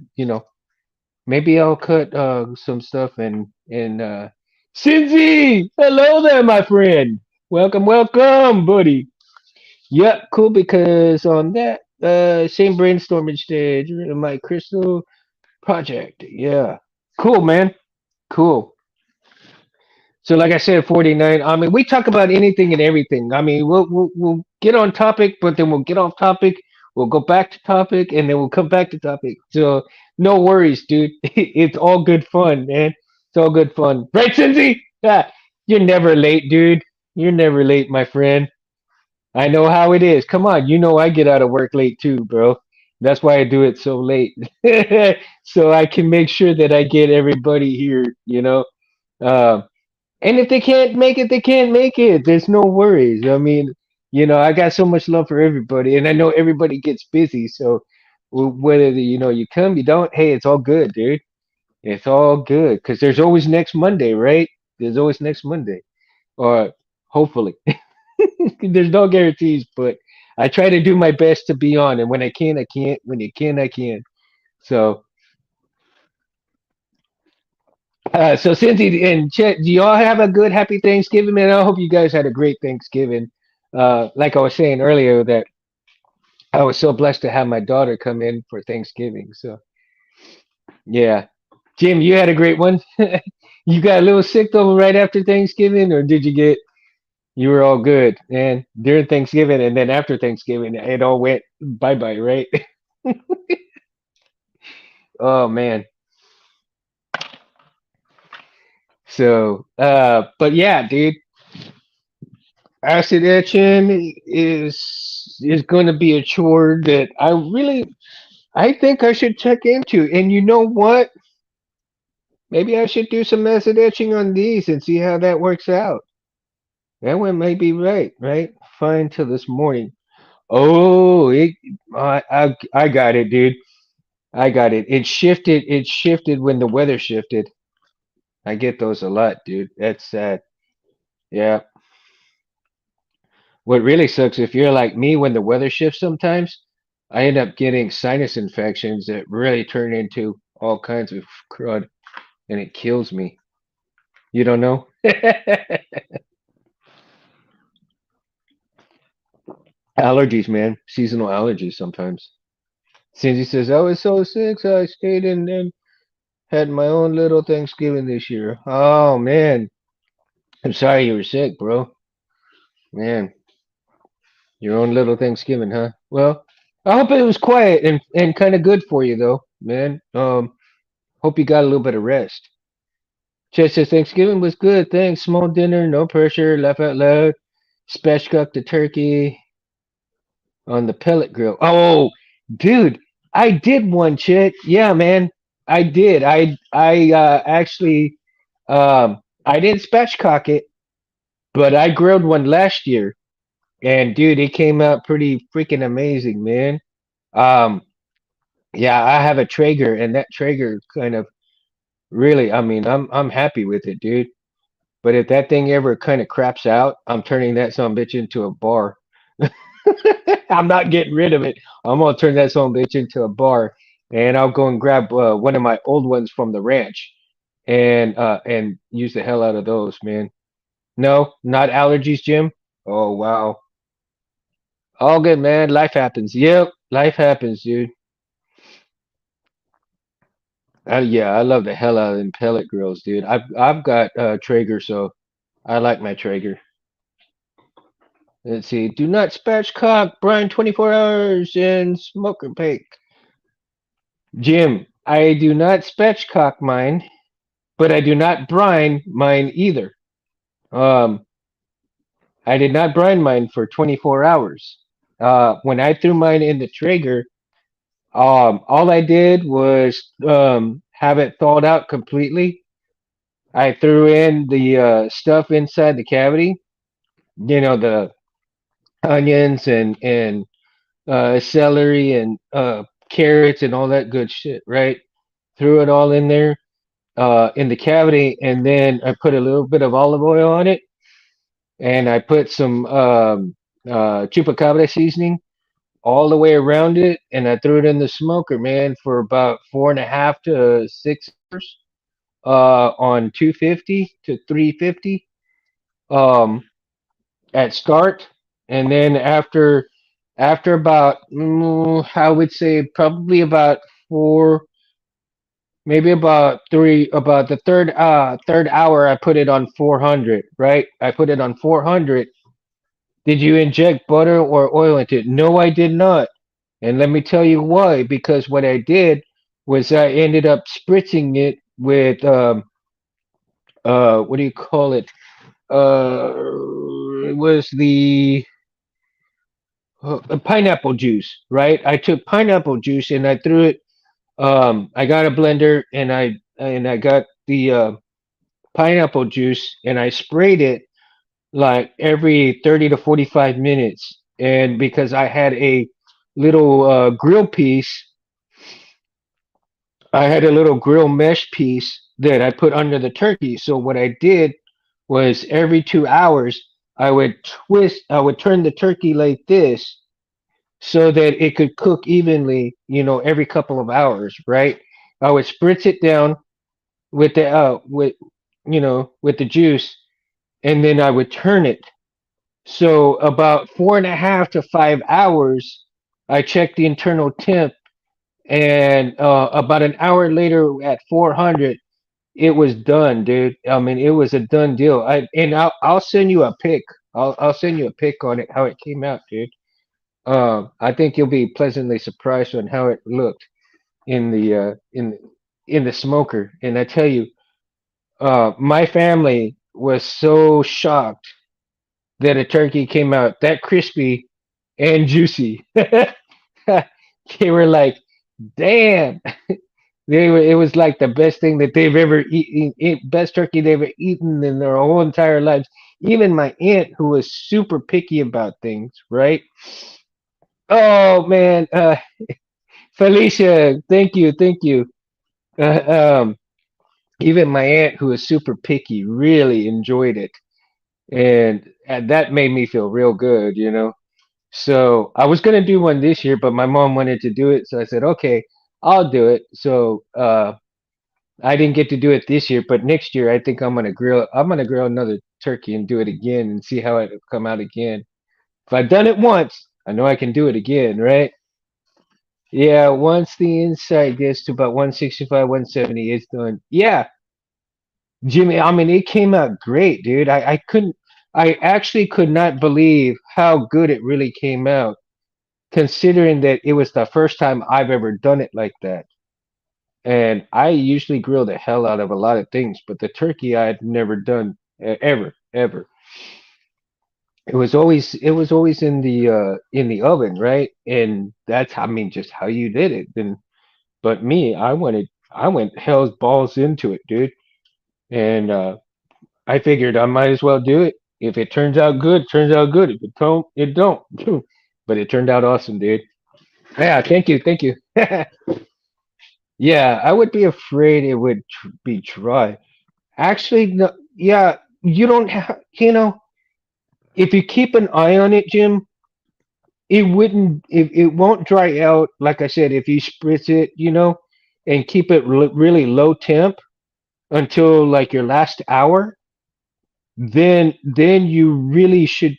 Maybe I'll cut some stuff and Cinzy! Hello there, my friend. Welcome, welcome, buddy. Yep, cool because on that same brainstorming stage, my crystal project. Yeah. Cool, man. Cool. So, like I said, 49. I mean, we talk about anything and everything. I mean, we'll get on topic, but then we'll get off topic. We'll go back to topic, and then we'll come back to topic. So, no worries, dude. It's all good fun, man. It's all good fun. Right, Cindy? Yeah. You're never late, dude. You're never late, my friend. I know how it is. Come on, I get out of work late too, bro. That's why I do it so late. So I can make sure that I get everybody here. Uh, and if they can't make it, they can't make it. There's no worries. I mean, I got so much love for everybody, and I know everybody gets busy. So whether you come, you don't, hey, it's all good, dude. It's all good because there's always next Monday, right? There's always next Monday, or hopefully. There's no guarantees, but I try to do my best to be on, and when I can, I can't. When you can, I can. So, so Cindy and Chet, do y'all have a good, happy Thanksgiving, man? I hope you guys had a great Thanksgiving. Like I was saying earlier, that I was so blessed to have my daughter come in for Thanksgiving. So, yeah. Jim, you had a great one. You got a little sick though right after Thanksgiving, or did you get? You were all good, man. During Thanksgiving and then after Thanksgiving, it all went bye bye, right? Oh man. So, but yeah, dude, acid etching is going to be a chore that I think I should check into. And you know what? Maybe I should do some acid etching on these and see how that works out. That one might be right, right? Fine till this morning. Oh, I got it, dude. I got it. It shifted. It shifted when the weather shifted. I get those a lot, dude. That's sad. Yeah. What really sucks if you're like me when the weather shifts sometimes, I end up getting sinus infections that really turn into all kinds of crud and it kills me. You don't know? Allergies, man. Seasonal allergies sometimes. Cindy says, I was so sick, so I stayed in and had my own little Thanksgiving this year. Oh, man. I'm sorry you were sick, bro. Man, your own little Thanksgiving, huh? Well, I hope it was quiet and kind of good for you, though, man. Hope you got a little bit of rest. Chad says Thanksgiving was good. Thanks. Small dinner, no pressure. Laugh out loud. Spatchcock the turkey on the pellet grill. Oh, dude, I did one, Chit. Yeah, man, I did. I actually I didn't spatchcock it, but I grilled one last year, and dude, it came out pretty freaking amazing, man. Um, yeah, I have a Traeger, and that Traeger kind of really, I mean, I'm happy with it, dude. But if that thing ever kind of craps out, I'm turning that son bitch into a bar. I'm not getting rid of it. I'm gonna turn that son bitch into a bar, and I'll go and grab one of my old ones from the ranch, and use the hell out of those, man. No, not allergies, Jim. Oh wow, all good, man. Life happens. Yep, life happens, dude. Yeah, I love the hell out of them pellet grills, dude. I've got Traeger, so I like my Traeger. Let's see. Do not spatchcock Brian 24 hours in smoker bake. Jim, I do not spatchcock mine, but I do not brine mine either. Um, I did not brine mine for 24 hours. When I threw mine in the Traeger, all I did was have it thawed out completely. I threw in the stuff inside the cavity, the onions and celery and carrots and all that good shit, right? Threw it all in there in the cavity, and then I put a little bit of olive oil on it, and I put some chupacabra seasoning all the way around it, and I threw it in the smoker, man, for about 4.5 to 6 hours on 250 to 350 um, at start, and then after about I would say probably about four, maybe about three, about the third hour, I put it on 400, right? I put it on 400. Did you inject butter or oil into it? No, I did not. And let me tell you why. Because what I did was I ended up spritzing it with what do you call it? It was the pineapple juice, right? I took pineapple juice and I threw it. I got a blender and I got the pineapple juice and I sprayed it like every 30 to 45 minutes. And because I had a little grill piece, I had a little grill mesh piece that I put under the turkey. So what I did was every 2 hours, I would turn the turkey like this so that it could cook evenly, every couple of hours, right? I would spritz it down with the juice, and then I would turn it. So about 4.5 to 5 hours, I checked the internal temp, and about an hour later at 400, it was done, dude. I mean, it was a done deal. I'll send you a pic. I'll send you a pic on it how it came out, dude. I think you'll be pleasantly surprised on how it looked in the in the smoker. And I tell you, my family was so shocked that a turkey came out that crispy and juicy. They were like, "Damn!" It was like the best thing that they've ever eaten, best turkey they've ever eaten in their whole entire lives. Even my aunt, who was super picky about things, right? Oh man, Felicia, thank you. Uh, um, Even my aunt, who is super picky, really enjoyed it, and that made me feel real good, you know. So I was gonna do one this year, but my mom wanted to do it, so I said, okay, I'll do it. So I didn't get to do it this year, but next year I think I'm gonna grill. I'm gonna grill another turkey and do it again and see how it'll come out again. If I've done it once, I know I can do it again, right? Yeah, once the inside gets to about 165, 170, it's done. Yeah, Jimmy, I mean, it came out great, dude. I actually could not believe how good it really came out, considering that it was the first time I've ever done it like that. And I usually grill the hell out of a lot of things, but the turkey I had never done ever, ever. It was always in the oven, right? And that's I mean just how you did it. And but me, I went hell's balls into it, dude. And I figured I might as well do it. If it turns out good, it turns out good. If it don't, it don't. But it turned out awesome, dude. Yeah, thank you, thank you. Yeah, I would be afraid it would be dry. Actually, no, yeah, you don't have, if you keep an eye on it, Jim, it won't dry out. Like I said, if you spritz it, and keep it really low temp until like your last hour, then you really should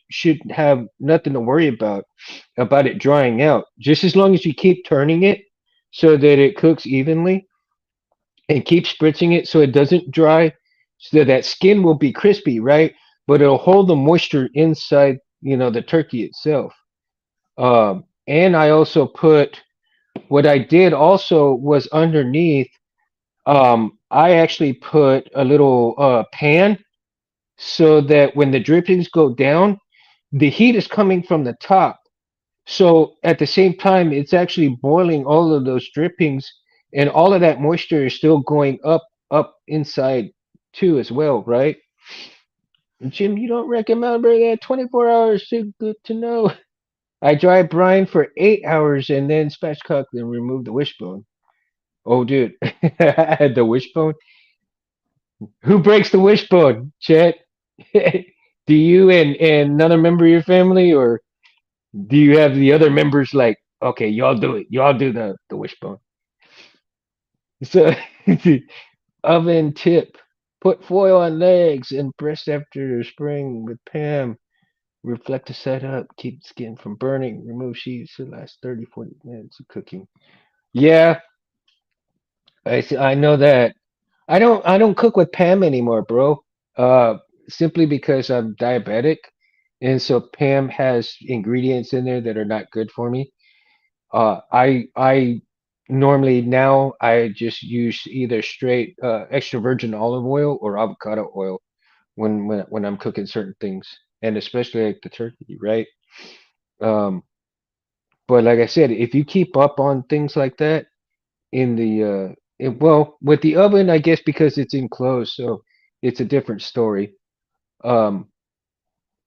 have nothing to worry about it drying out. Just as long as you keep turning it so that it cooks evenly and keep spritzing it so it doesn't dry, so that skin will be crispy, right? But it'll hold the moisture inside, the turkey itself. And I also put what I did also was underneath. I actually put a little pan so that when the drippings go down, the heat is coming from the top. So at the same time, it's actually boiling all of those drippings, and all of that moisture is still going up inside too as well, right? Jim, you don't recommend that 24 hours? Too good to know. I dry brine for 8 hours and then spatchcock and remove the wishbone. Oh, dude, the wishbone. Who breaks the wishbone, Chet? Do you and another member of your family, or do you have the other members like, okay, y'all do it, y'all do the wishbone? So, oven tip: put foil on legs and press after spring with Pam. Reflect to set up, keep skin from burning, remove sheets to last 30, 40 minutes of cooking. Yeah, I know that. I don't cook with Pam anymore, bro. Uh, Simply because I'm diabetic, and so Pam has ingredients in there that are not good for me. I normally now I just use either straight extra virgin olive oil or avocado oil when I'm cooking certain things, and especially like the turkey, right? Um, but like I said, if you keep up on things like that in the well, with the oven, I guess because it's enclosed, so it's a different story. Um,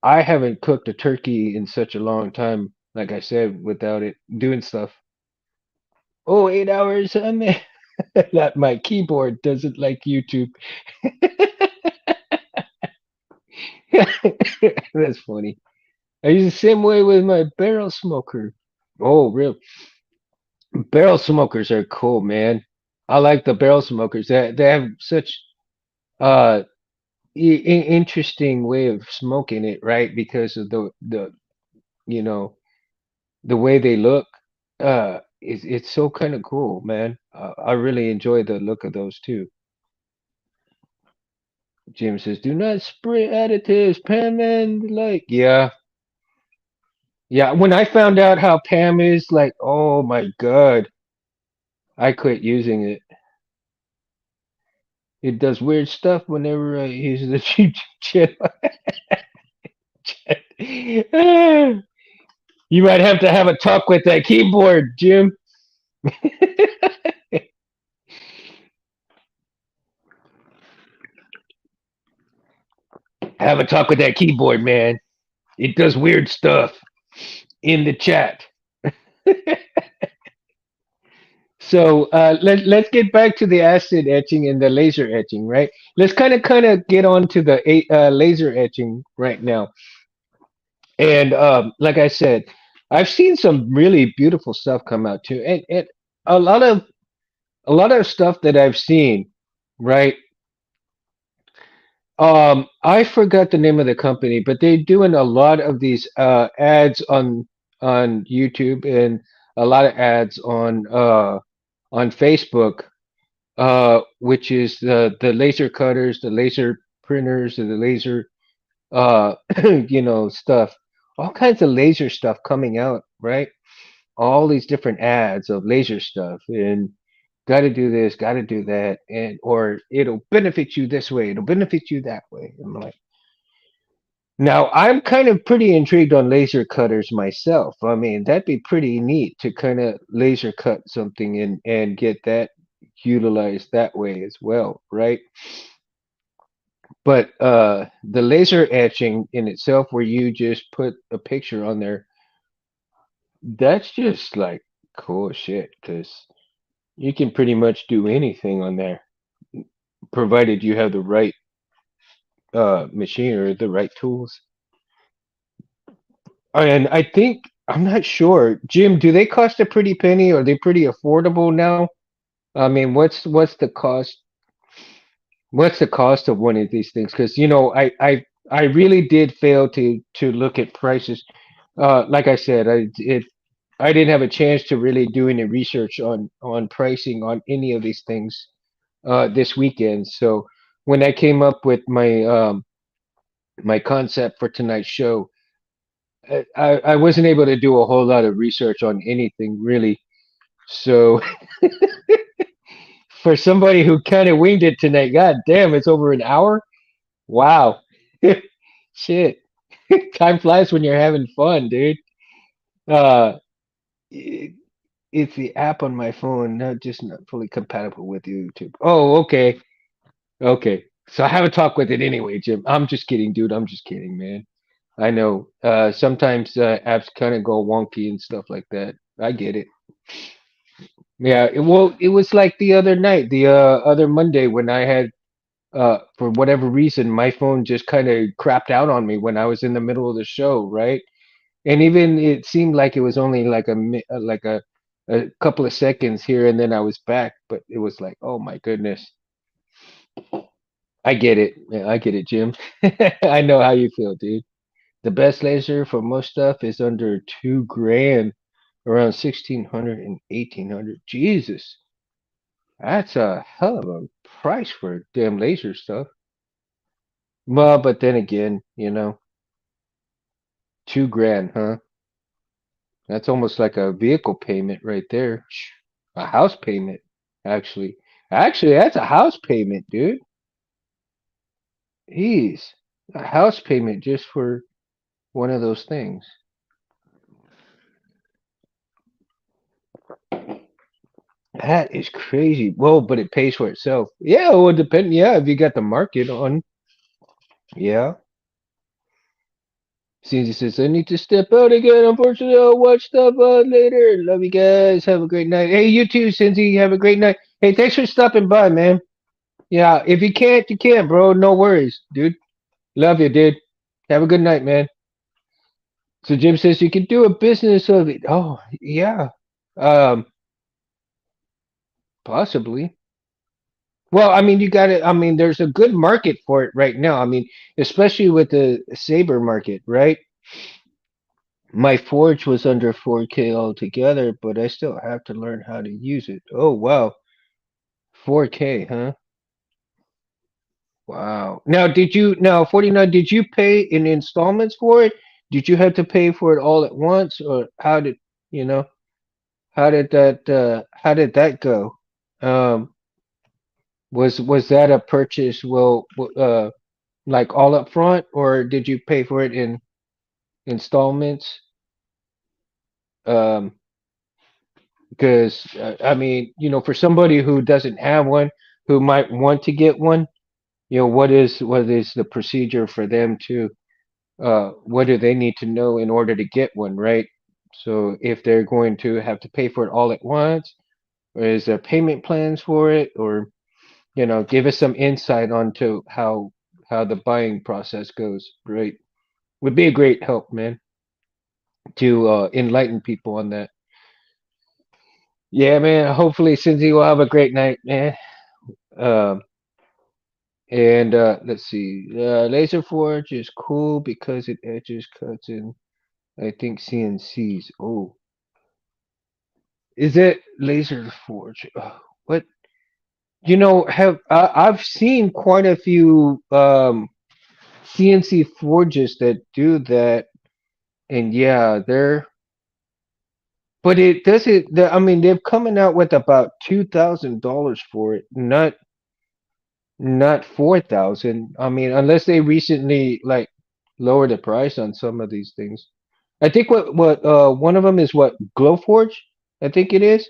I haven't cooked a turkey in such a long time, like I said, without it doing stuff. Oh, 8 hours on there. That my keyboard doesn't like YouTube. That's funny. I use the same way with my barrel smoker. Oh, real barrel smokers are cool, man. I like the barrel smokers. They have such uh interesting way of smoking it, right? Because of the you know the way they look. it's so kind of cool, man. I really enjoy the look of those too. Jim says, "Do not spray additives, Pam." And like, yeah, yeah. When I found out how Pam is, like, oh my god, I quit using it. It does weird stuff whenever I use the channel. You might have to have a talk with that keyboard, Jim. Have a talk with that keyboard, man. It does weird stuff in the chat. So let's get back to the acid etching and the laser etching, right? Let's kind of get on to the laser etching right now. And like I said, I've seen some really beautiful stuff come out too, and a lot of a lot of stuff that I've seen, right? I forgot the name of the company, but they're doing a lot of these ads on YouTube and a lot of ads on Facebook, which is the laser cutters, the laser printers, and the laser stuff, all kinds of laser stuff coming out, right? All these different ads of laser stuff and got to do this, got to do that, and or it'll benefit you this way, it'll benefit you that way. I'm like, now I'm kind of pretty intrigued on laser cutters myself. I mean, that'd be pretty neat to kind of laser cut something and get that utilized that way as well, right? But the laser etching in itself, where you just put a picture on there, that's just like cool shit because you can pretty much do anything on there, provided you have the right machine or the right tools. And I think I'm not sure, Jim. Do they cost a pretty penny? Are they pretty affordable now? I mean, what's the cost? What's the cost of one of these things? Because I really did fail to look at prices. Like I said, I didn't have a chance to really do any research on pricing on any of these things this weekend. So when I came up with my concept for tonight's show, I wasn't able to do a whole lot of research on anything really. So for somebody who kind of winged it tonight, god damn, it's over an hour. Wow. Shit. Time flies when you're having fun, dude. Uh, it, it's the app on my phone, not fully compatible with YouTube. Oh, okay. Okay. So I have a talk with it anyway, Jim. I'm just kidding, dude. I'm just kidding, man. I know. Sometimes apps kind of go wonky and stuff like that. I get it. Yeah. Well, it was like the other night, the other Monday when I had for whatever reason, my phone just kind of crapped out on me when I was in the middle of the show, right? And even it seemed like it was only like a couple of seconds here, and then I was back. But it was like, oh my goodness, I get it. Yeah, I get it, Jim. I know how you feel, dude. The best laser for most stuff is under 2 grand, around 1600 and 1800. Jesus, that's a hell of a price for damn laser stuff. Well, but then again, 2 grand, huh? That's almost like a vehicle payment right there. A house payment, actually. Actually, that's a house payment, dude. Jeez. A house payment just for one of those things. That is crazy. Well, but it pays for itself. Yeah, well, depend. Yeah, if you got the market on. Yeah. Cindy says, I need to step out again. Unfortunately, I'll watch stuff later. Love you guys. Have a great night. Hey, you too, Cindy. Have a great night. Hey, thanks for stopping by, man. Yeah, if you can't, you can't, bro. No worries, dude. Love you, dude. Have a good night, man. So Jim says you can do a business of it. Oh, yeah. Um, Possibly. Well, I mean, you got to, I mean, there's a good market for it right now. I mean, especially with the saber market, right? My Forge was under 4K altogether, but I still have to learn how to use it. Oh wow, 4K, huh? Wow. Now 49, did you pay in installments for it? Did you have to pay for it all at once, or how did, you know, how did that go? Um, was that a purchase, like all up front, or did you pay for it in installments? Um, because I mean, for somebody who doesn't have one, who might want to get one, what is the procedure for them to what do they need to know in order to get one, right? So if they're going to have to pay for it all at once, or is there payment plans for it, or give us some insight onto how the buying process goes, right? Would be a great help, man, to enlighten people on that. Yeah, man. Hopefully, Cindy will have a great night, man. Um, and let's see. Laser Forge is cool because it etches, cuts, and I think CNCs. Oh, is it Laser Forge? What? I've seen quite a few CNC forges that do that, and yeah, they're. But it does it. I mean, they're coming out with about $2,000 for it, not 4,000. I mean, unless they recently like lowered the price on some of these things. I think what one of them is what Glowforge, I think it is,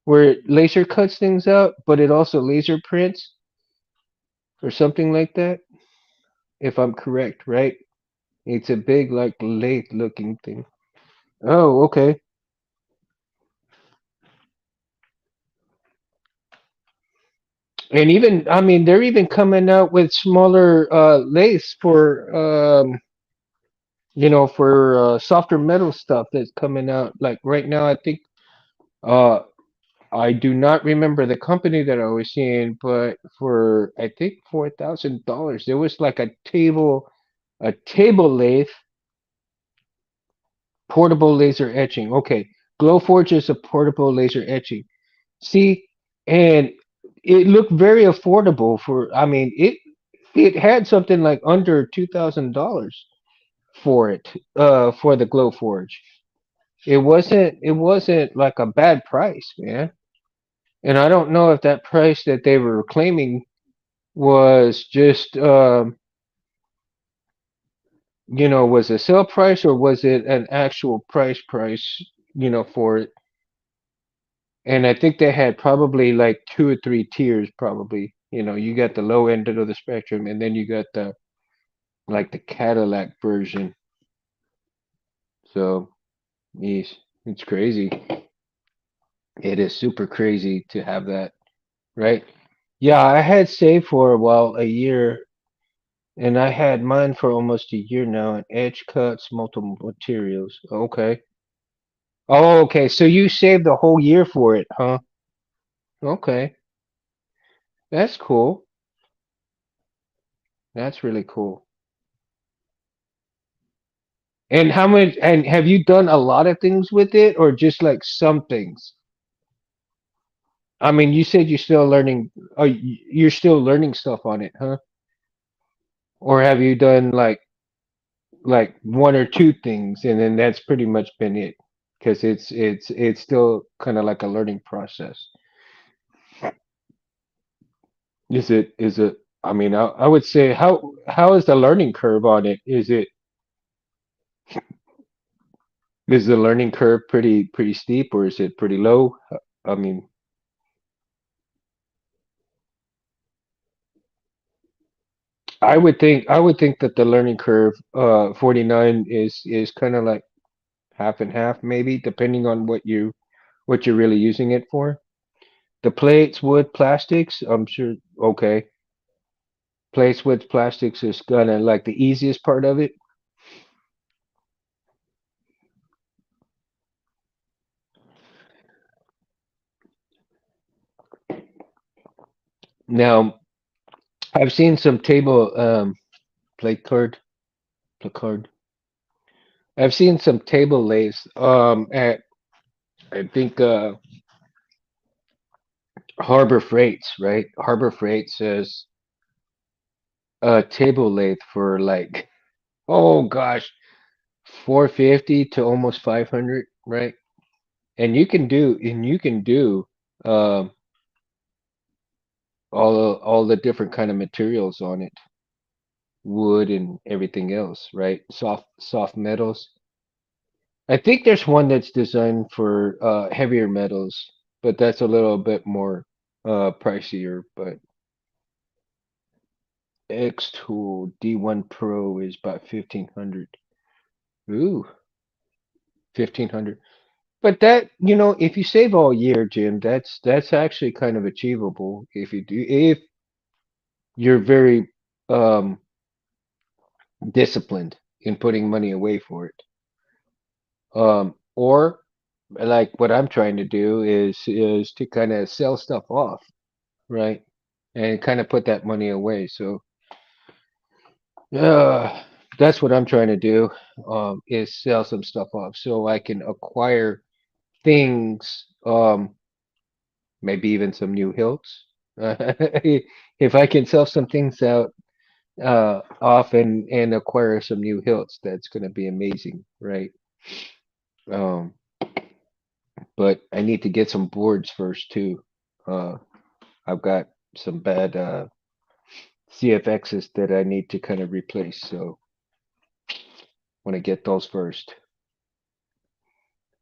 where it laser cuts things out, but it also laser prints or something like that, if I'm correct, right? It's a big like lathe looking thing. Oh, okay. And even I mean they're even coming out with smaller lathes for softer metal stuff that's coming out. Like right now I think uh I do not remember the company that I was seeing, but for I think $4,000 there was like a table lathe, portable laser etching. Okay. Glowforge is a portable laser etching. See, and it looked very affordable for, I mean, it had something like under $2,000 for it, for the Glowforge. It wasn't like a bad price, man. And I don't know if that price that they were claiming was just was a sale price, or was it an actual price, for it. And I think they had probably like two or three tiers, probably. You got the low end of the spectrum, and then you got the Cadillac version. So, it's crazy. It is super crazy to have that, right? Yeah, I had saved for a while, a year, and I had mine for almost a year now, and edge cuts, multiple materials. Okay. Oh, okay. So you saved the whole year for it, huh? Okay. That's cool. That's really cool. And how much, and have you done a lot of things with it, or just like some things? I mean, you said you're still learning, you're still learning stuff on it, huh? Or have you done like one or two things and then that's pretty much been it? Because it's still kind of like a learning process. Is it I mean, I would say how is the learning curve on it? Is the learning curve pretty steep, or is it pretty low? I mean, I would think that the learning curve 49 is kind of like half and half, maybe, depending on what you're really using it for. The plates, wood, plastics, I'm sure. Okay, plates, wood, plastics is kind of like the easiest part of it. Now, I've seen some table plate card placard. I've seen some table lays at I think Harbor Freights, right? Harbor Freight says table lathe for like, oh gosh, 450 to almost 500, right? And you can do um all the different kind of materials on it, wood and everything else, right? Soft metals. I think there's one that's designed for heavier metals, but that's a little bit more pricier. But X Tool D1 Pro is about 1500. Ooh, 1500. But that, if you save all year, Jim, that's actually kind of achievable if you're very um disciplined in putting money away for it. Or like what I'm trying to do is to kind of sell stuff off, right? And kind of put that money away. So uh, that's what I'm trying to do, is sell some stuff off so I can acquire things, maybe even some new hilts. If I can sell some things out off and acquire some new hilts, that's going to be amazing, right? Um, but I need to get some boards first too. Uh, I've got some bad CFXs that I need to kind of replace, so want to get those first.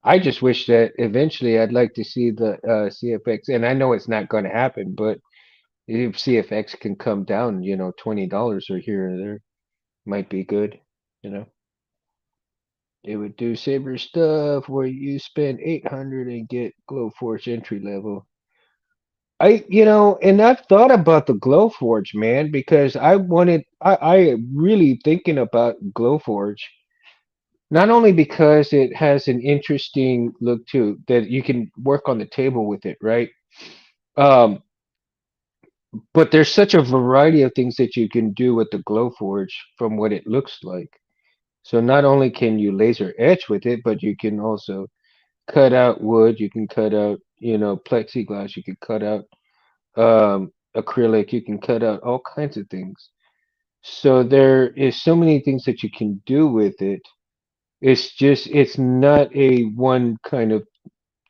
I just wish that eventually I'd like to see the CFX, and I know it's not going to happen, but if CFX can come down, $20 or here or there, might be good. You know, it would do saber stuff where you spend 800 and get Glowforge entry level. And I've thought about the Glowforge, man, because I really thinking about Glowforge. Not only because it has an interesting look too, that you can work on the table with it, right? Um, but there's such a variety of things that you can do with the Glowforge from what it looks like. So not only can you laser etch with it, but you can also cut out wood, you can cut out, plexiglass, you can cut out acrylic, you can cut out all kinds of things. So there is so many things that you can do with it. It's not a one kind of,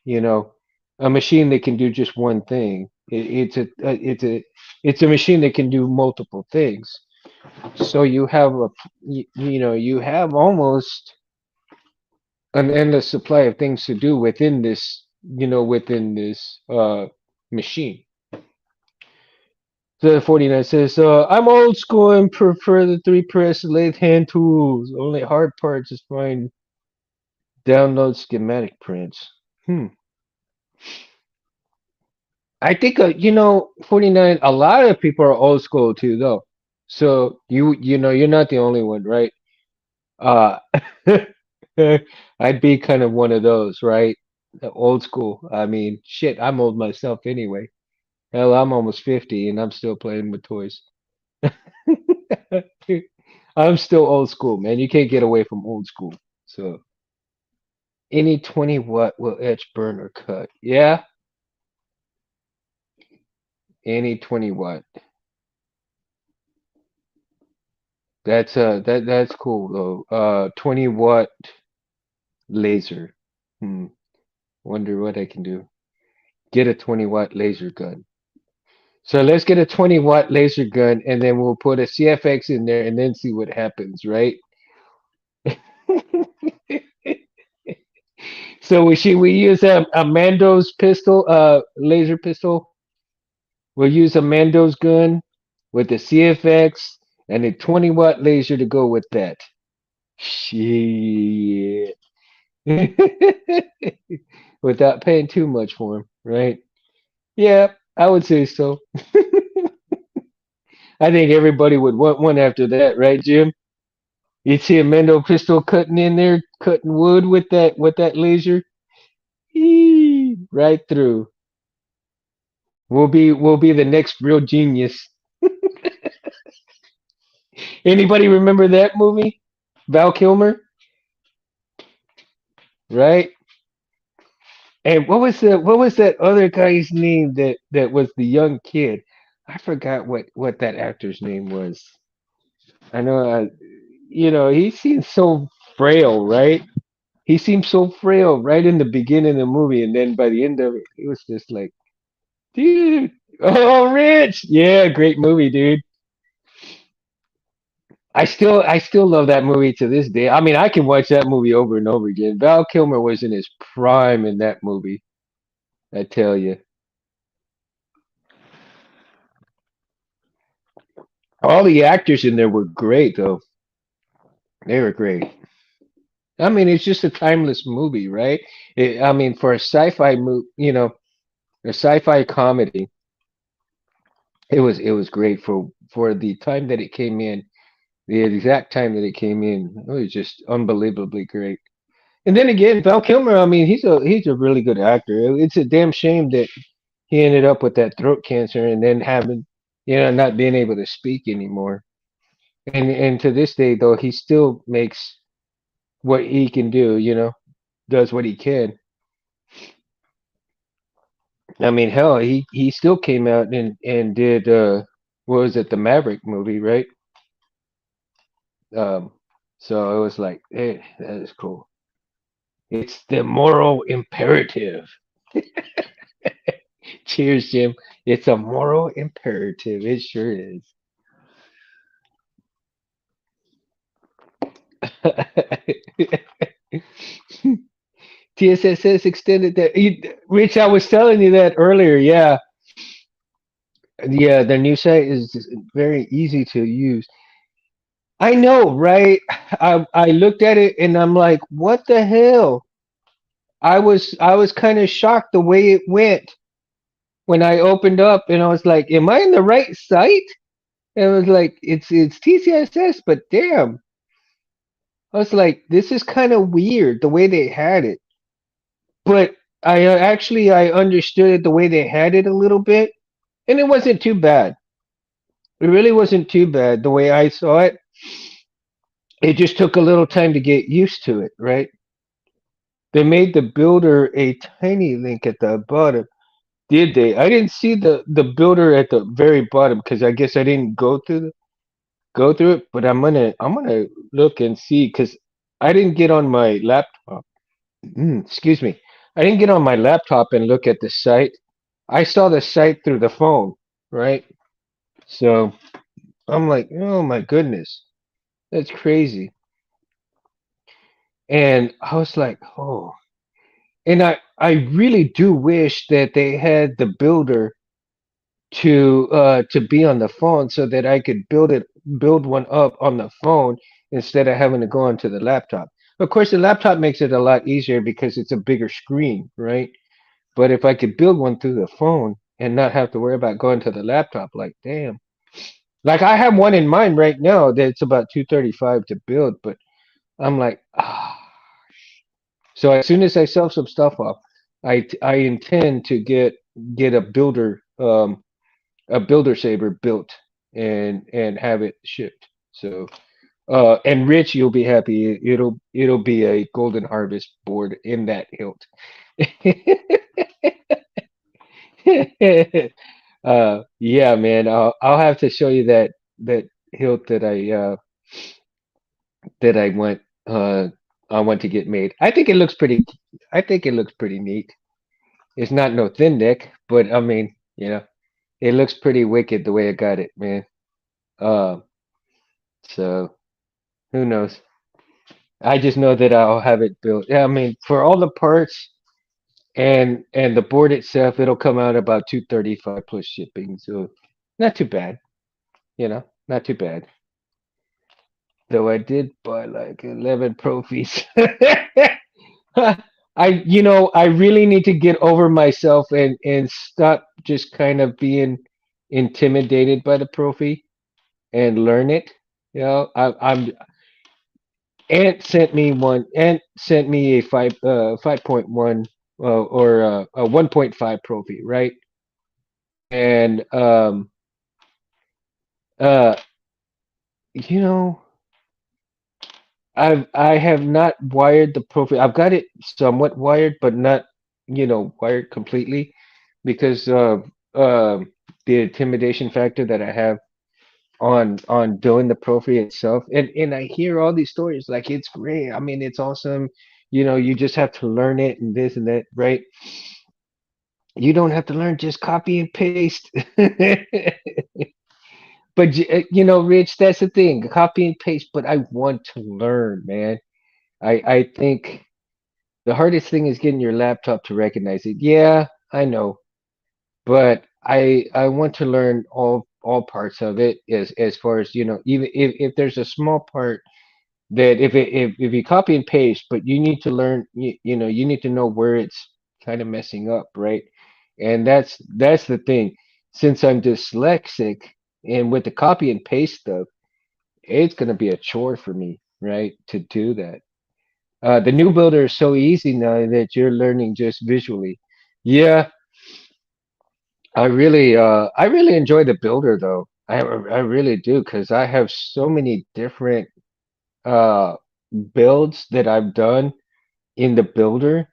you know, a machine that can do just one thing. It's a machine that can do multiple things. So you have almost an endless supply of things to do within this machine. So 49 says, I'm old school and prefer the three press lathe hand tools. Only hard parts is fine. Download schematic prints. Hmm. I think 49. A lot of people are old school too, though. So you're not the only one, right? Uh, I'd be kind of one of those, right? Old school. I mean, shit, I'm old myself anyway. Hell, I'm almost 50 and I'm still playing with toys. I'm still old school, man. You can't get away from old school. So any 20 watt will etch, burn, or cut. Yeah, any 20 watt. That's cool though. 20 watt laser. Hmm. Wonder what I can do. Get a 20 watt laser gun. So let's get a 20 watt laser gun and then we'll put a CFX in there and then see what happens, right? So we use a Mando's pistol, laser pistol. We'll use a Mando's gun with the CFX and a 20 watt laser to go with that. Shit. Without paying too much for them, right? Yeah, I would say so. I think everybody would want one after that, right, Jim? You'd see a Mendo pistol cutting in there, cutting wood with that laser. Eee, right through. We'll be the next real genius. Anybody remember that movie? Val Kilmer? right? And what was that other guy's name that was the young kid? I forgot what that actor's name was. I know, he seems so frail, right? He seemed so frail right in the beginning of the movie, and then by the end of it, it was just like, dude, oh, Rich, yeah, great movie, dude. I still love that movie to this day. I mean, I can watch that movie over and over again. Val Kilmer was in his prime in that movie. I tell you, all the actors in there were great, though. They were great. I mean, it's just a timeless movie, right? I mean, for a sci-fi movie, a sci-fi comedy, it was great for the time that it came in, the exact time that it came in. It was just unbelievably great. And then again, Val Kilmer, I mean, he's a really good actor. It's a damn shame that he ended up with that throat cancer and then having, not being able to speak anymore. And to this day, though, he still makes what he can do. Does what he can. I mean, hell, he still came out and did what was it, the Maverick movie, right? Um, so it was like, hey, that is cool. It's the moral imperative. Cheers, Jim. It's a moral imperative. It sure is. TSSS extended that. Rich, I was telling you that earlier. Yeah, yeah. The new site is very easy to use. I know, right? I looked at it and I'm like, what the hell? I was kind of shocked the way it went when I opened up and I was like, am I in the right site? And it was like, it's TCSS, but damn. I was like, this is kind of weird the way they had it. But I understood it the way they had it a little bit, and it wasn't too bad. It really wasn't too bad the way I saw it. It just took a little time to get used to it, right? They made the builder a tiny link at the bottom. Did they? I didn't see the builder at the very bottom because I guess I didn't go through it. But I'm gonna look and see because I didn't get on my laptop. Excuse me. I didn't get on my laptop and look at the site. I saw the site through the phone, right? So I'm like, oh my goodness, that's crazy. And I was like, oh, and I really do wish that they had the builder to be on the phone so that I could build one up on the phone instead of having to go onto the laptop. Of course, the laptop makes it a lot easier because it's a bigger screen, right? But if I could build one through the phone and not have to worry about going to the laptop, like damn. Like I have one in mind right now that's about 235 to build, but I'm like, ah. So as soon as I sell some stuff off, I intend to get a builder saber built and have it shipped. So and Rich, you'll be happy. It'll be a golden harvest board in that hilt. Yeah, man. I'll have to show you that hilt that uh I want to get made. I think it looks pretty neat. It's not no thin neck, but I mean, it looks pretty wicked the way I got it, man. Uh, so who knows? I just know that I'll have it built. Yeah, I mean, for all the parts and the board itself, it'll come out about 235 plus shipping. So not too bad, not too bad. Though I did buy like 11 trophies. I really need to get over myself and stop just kind of being intimidated by the trophy and learn it. I'm Ant sent me a 5.1 or a 1.5 trophy, right? And uh you know I have not wired the profile. I've got it somewhat wired, but not, wired completely because of the intimidation factor that I have on doing the Profi itself. And I hear all these stories like it's great. I mean, it's awesome. You just have to learn it and this and that, right? You don't have to learn, just copy and paste. But Rich, that's the thing, copy and paste. But I want to learn, man. I think the hardest thing is getting your laptop to recognize it. Yeah, I know, but I want to learn all parts of it as far as even if there's a small part that if you copy and paste, but you need to learn, you need to know where it's kind of messing up, right? And that's the thing. Since I'm dyslexic and with the copy and paste stuff, it's gonna be a chore for me, right, to do that. The new builder is so easy now that you're learning just visually. Yeah, I really enjoy the builder though. I really do because I have so many different uh builds that I've done in the builder,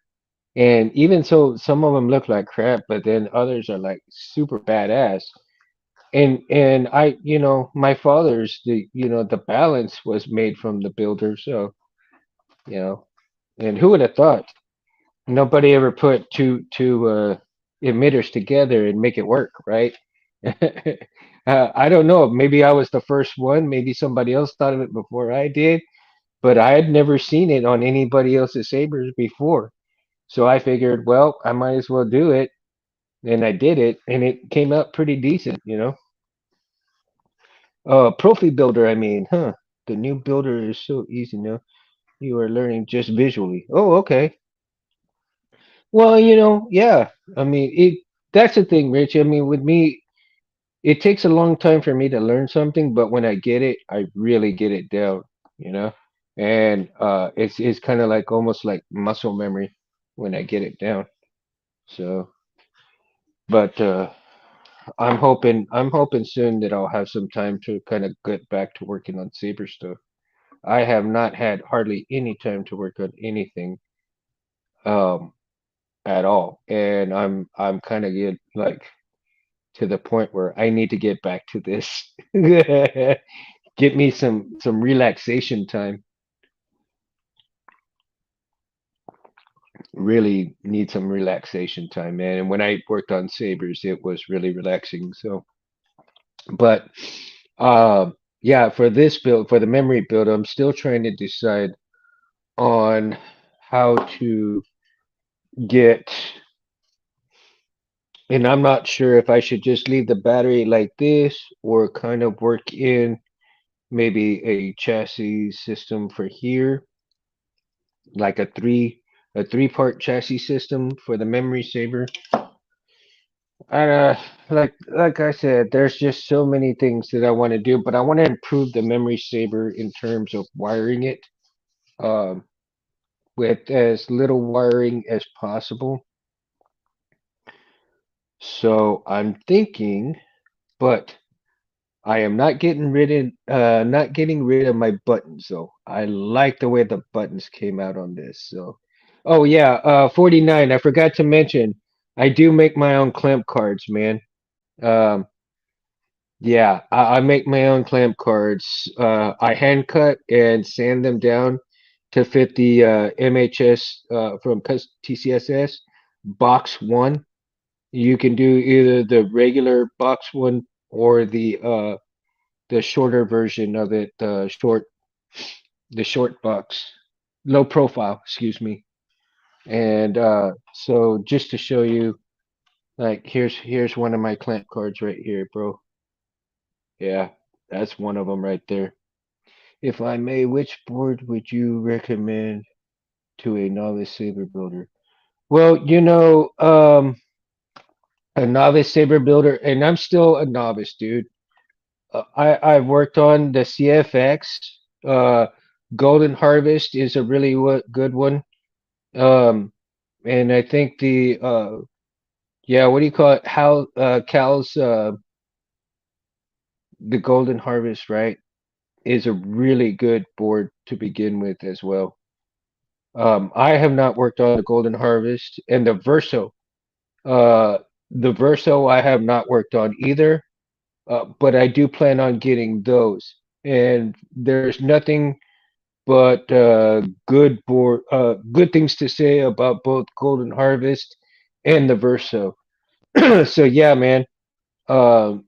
and even so, some of them look like crap, but then others are like super badass. And my father's the balance was made from the builder, so you know, and who would have thought? Nobody ever put two emitters together and make it work, right? I don't know. Maybe I was the first one. Maybe somebody else thought of it before I did, but I had never seen it on anybody else's sabers before. So I figured, well, I might as well do it, and I did it, and it came out pretty decent. Profi builder, I mean, huh? The new builder is so easy now. You are learning just visually. Oh, okay. Well, yeah. I mean, that's the thing, Rich. I mean, with me, it takes a long time for me to learn something, but when I get it, I really get it down, you know? And it's kind of like almost like muscle memory when I get it down. So, but I'm hoping soon that I'll have some time to kind of get back to working on Saber stuff. I have not had hardly any time to work on anything um at all. And I'm kind of get like to the point where I need to get back to this. Get me some relaxation time. Really need some relaxation time, man. And when I worked on Sabers, it was really relaxing. So, but yeah, for this build, for the memory build, I'm still trying to decide on how to get, and I'm not sure if I should just leave the battery like this or kind of work in maybe a chassis system for here, like a three-part chassis system for the memory saver. Like I said, there's just so many things that I want to do, but I want to improve the memory saver in terms of wiring it, um, with as little wiring as possible. So I'm thinking, but I am not getting rid of my buttons though. I like the way the buttons came out on this. So, oh yeah, 49. I forgot to mention, I do make my own clamp cards, man. Um, yeah, I make my own clamp cards. I hand cut and sand them down to fit the MHS from TCSS box one. You can do either the regular box one or the shorter version of it, the short box, low profile, excuse me. And so just to show you, like here's one of my clamp cards right here, bro. Yeah, that's one of them right there. If I may, which board would you recommend to a novice saber builder? Well, a novice saber builder, and I'm still a novice, dude. I've worked on the CFX. Uh, Golden Harvest is a really good one. Um, and I think yeah, what do you call it? Cal's the Golden Harvest, right? is a really good board to begin with as well. I have not worked on the Golden Harvest and the Verso. Uh, the Verso I have not worked on either, but I do plan on getting those. And there's nothing but good things to say about both Golden Harvest and the Verso. So yeah, man. Um,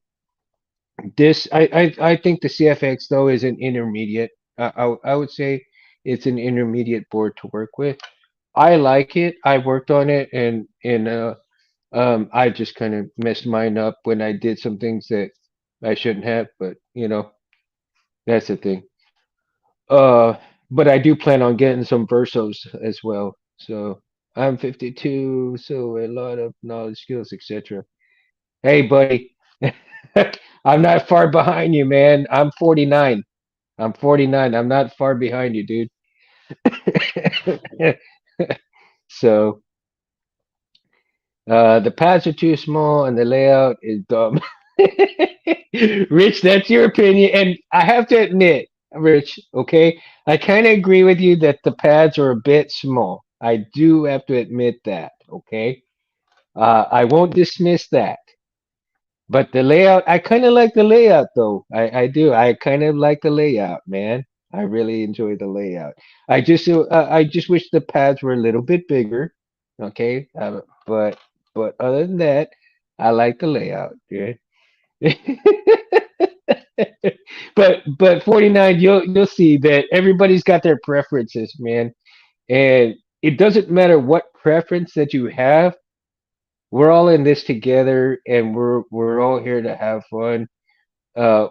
this I think the CFX though is an intermediate. I would say it's an intermediate board to work with. I like it. I worked on it, and I just kind of messed mine up when I did some things that I shouldn't have. But that's the thing. Uh, but I do plan on getting some versos as well. So I'm 52, so a lot of knowledge, skills, etc. Hey, buddy, I'm not far behind you, man. I'm 49. I'm 49. I'm not far behind you, dude. So the pads are too small and the layout is dumb. Rich, that's your opinion, and I have to admit, Rich, okay, I kind of agree with you that the pads are a bit small. I do have to admit that, okay. I won't dismiss that. But the layout, I kind of like the layout though. I do. I kind of like the layout, man. I really enjoy the layout. I just wish the pads were a little bit bigger. Okay, but other than that, I like the layout, dude. But 49, you'll see that everybody's got their preferences, man, and it doesn't matter what preference that you have. We're all in this together, and we're all here to have fun.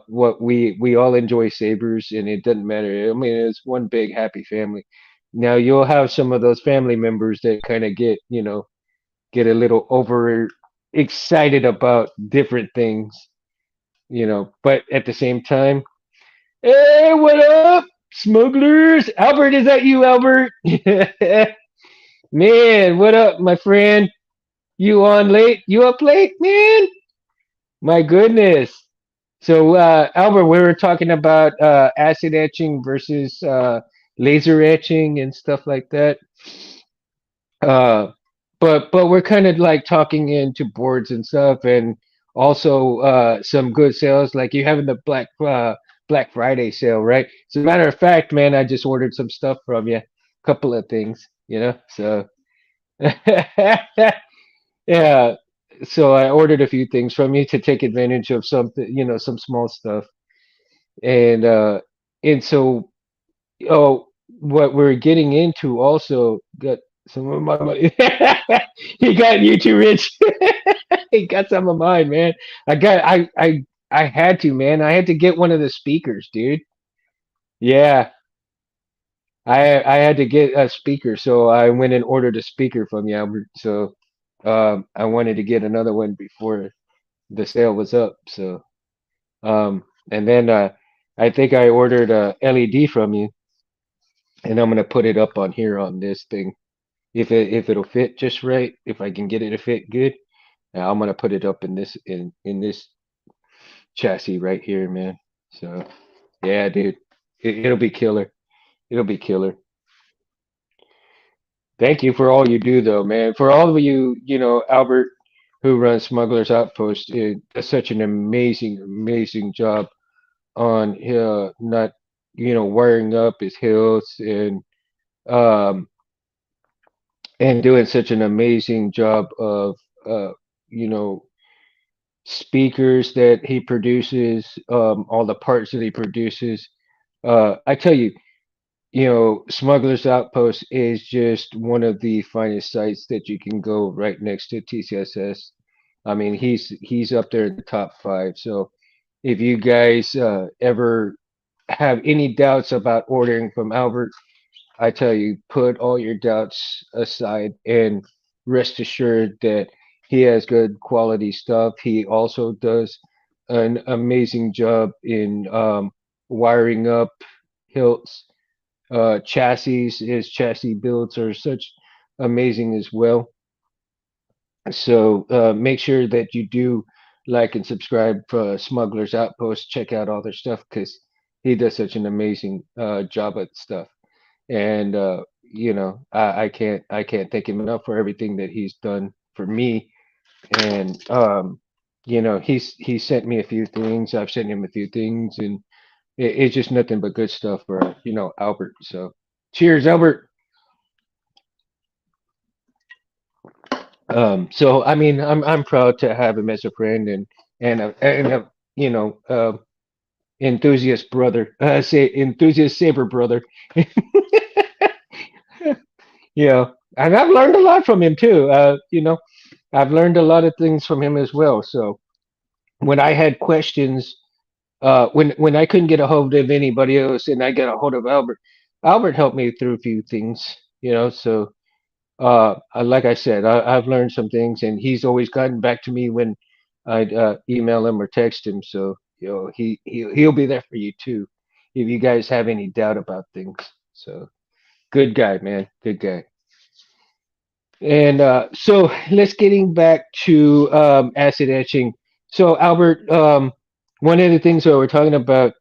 What we all enjoy sabers, and it doesn't matter. I mean, it's one big happy family. Now you'll have some of those family members that kind of get a little over excited about different things, but at the same time, hey, what up, smugglers? Albert, is that you, Albert? Man, what up, my friend? You on late? You up late, man? My goodness. So, Albert, we were talking about acid etching versus laser etching and stuff like that. Uh, but we're kind of like talking into boards and stuff, and also some good sales. Like you having the Black Friday sale, right? As a matter of fact, man, I just ordered some stuff from you, a couple of things, So yeah, so I ordered a few things from you to take advantage of something, some small stuff. and and so oh what we're getting into also got some of my money. He got you too rich. He got some of mine, man. I had to, man. I had to get one of the speakers, dude. Yeah, I had to get a speaker, so I went and ordered a speaker from you, Albert. So I wanted to get another one before the sale was up. So and then I think I ordered a LED from you, and I'm gonna put it up on here on this thing. If it'll fit just right, if I can get it to fit good, I'm gonna put it up in this chassis right here, man. So yeah, dude, it'll be killer. It'll be killer. Thank you for all you do, though, man. For all of you, Albert, who runs Smugglers Outpost, does such an amazing, amazing job on not, wiring up his hills um and doing such an amazing job of uh you know speakers that he produces, all the parts that he produces. I tell you, Smugglers Outpost is just one of the finest sites that you can go right next to TCSS. I mean, he's up there in the top five. So if you guys ever have any doubts about ordering from Albert, I tell you, put all your doubts aside and rest assured that he has good quality stuff. He also does an amazing job in wiring up hilts, chassis. His chassis builds are such amazing as well. So make sure that you do like and subscribe for Smugglers Outpost. Check out all their stuff because he does such an amazing job at stuff. And I can't thank him enough for everything that he's done for me. And he's sent me a few things. I've sent him a few things, and it's just nothing but good stuff for Albert. So cheers, Albert. So I mean, I'm proud to have him as a friend and a you know enthusiast brother. Say enthusiast saber brother. And I've learned a lot from him too. I've learned a lot of things from him as well. So when I had questions, when I couldn't get a hold of anybody else, and I got a hold of Albert, Albert helped me through a few things. So like I said, I've learned some things, and he's always gotten back to me when I'd email him or text him. So he'll be there for you too, if you guys have any doubt about things. So good guy, man, good guy. And so let's getting back to acid etching. So Albert, one of the things that we're talking about